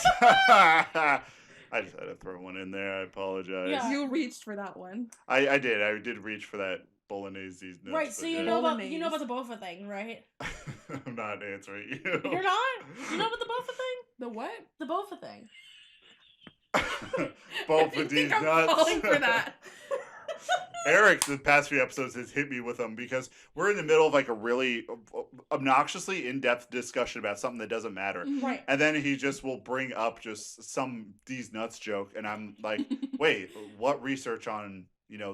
I just had to throw one in there. I apologize. Yeah. You reached for that one. I did. I did reach for that Bolognese Deez Nuts. Right, so you know about the Bofa thing, right? I'm not answering you. You're not? You know about the Bofa thing? The what? The Bofa thing. Bofa Deez Nuts. I'm falling for that. Eric, the past few episodes, has hit me with them because we're in the middle of like a really obnoxiously in-depth discussion about something that doesn't matter. Right. And then he just will bring up just some Deez Nuts joke, and I'm like, wait, what research on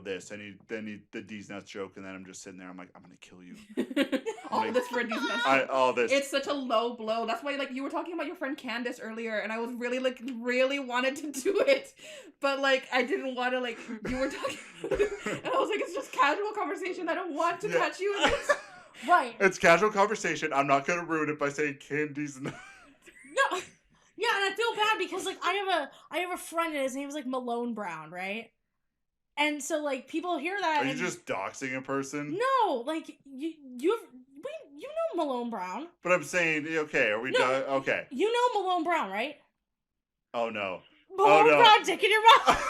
this? And then the Deez Nuts joke, and then I'm just sitting there. I'm like, I'm gonna kill you. All this for a Deez Nuts. All this. It's such a low blow. That's why, like, you were talking about your friend Candace earlier, and I was really wanted to do it, but like I didn't want to. Like, you were talking, and I was like, it's just casual conversation. I don't want to catch you in this. Right. It's casual conversation. I'm not gonna ruin it by saying Candy's. No. Yeah, and I feel bad because like I have a friend and his name is like Malone Brown, right? And so like people hear that. Are you just doxing a person? No, like you know Malone Brown. But I'm saying, okay, are we done? Okay. You know Malone Brown, right? Oh no. Malone no. Brown, dick in your mouth.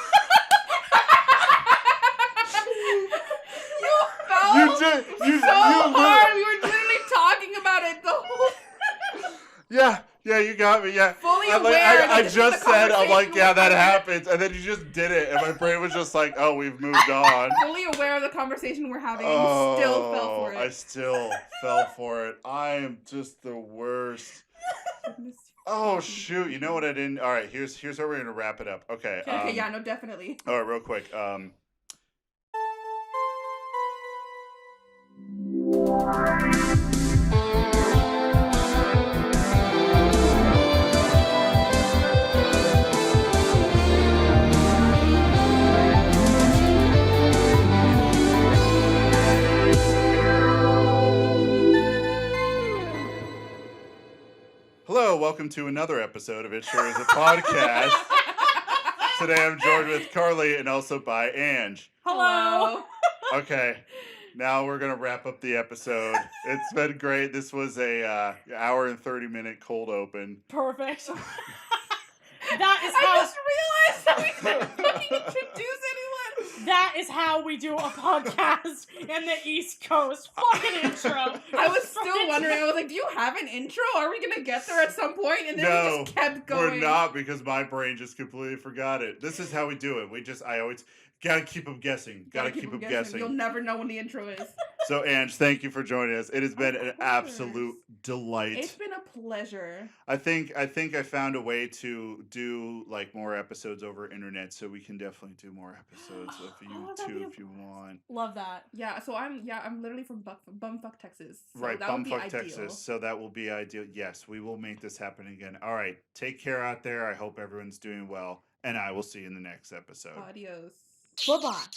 You hard. We were literally talking about it the whole. Yeah, you got me. Yeah, Fully I'm like, aware. I that just said, I'm like, conversation yeah, was that happening. happens, and then you just did it, and my brain was just like, oh, we've moved on. Fully aware of the conversation we're having, and you still fell for it. I still fell for it. I am just the worst. Oh shoot! You know what I didn't? All right, here's how we're gonna wrap it up. Okay. Okay, yeah, no, definitely. All right, real quick. Hello, welcome to another episode of It Sure Is a Podcast. Today I'm joined with Carly and also by Ange. Hello. Okay, now we're gonna wrap up the episode. It's been great. This was a hour and 30-minute cold open. Perfect. That is how. I just realized that we didn't fucking introduce anyone. That is how we do a podcast in the East Coast. Fucking intro. I was still wondering. I was like, "Do you have an intro? Are we gonna get there at some point?" And then we just kept going. We're not, because my brain just completely forgot it. This is how we do it. I always gotta keep them guessing. Gotta keep them guessing. You'll never know when the intro is. So, Ange, thank you for joining us. It has been an course. absolute delight. It's been a pleasure. I think I found a way to do like more episodes over internet, so we can definitely do more episodes of you too if you want. Love that. Yeah, so I'm literally from Bumfuck, Texas. So Right, that would be Bumfuck, ideal. Texas. So that will be ideal. Yes, we will make this happen again. All right, take care out there. I hope everyone's doing well, and I will see you in the next episode. Adios. Bye-bye.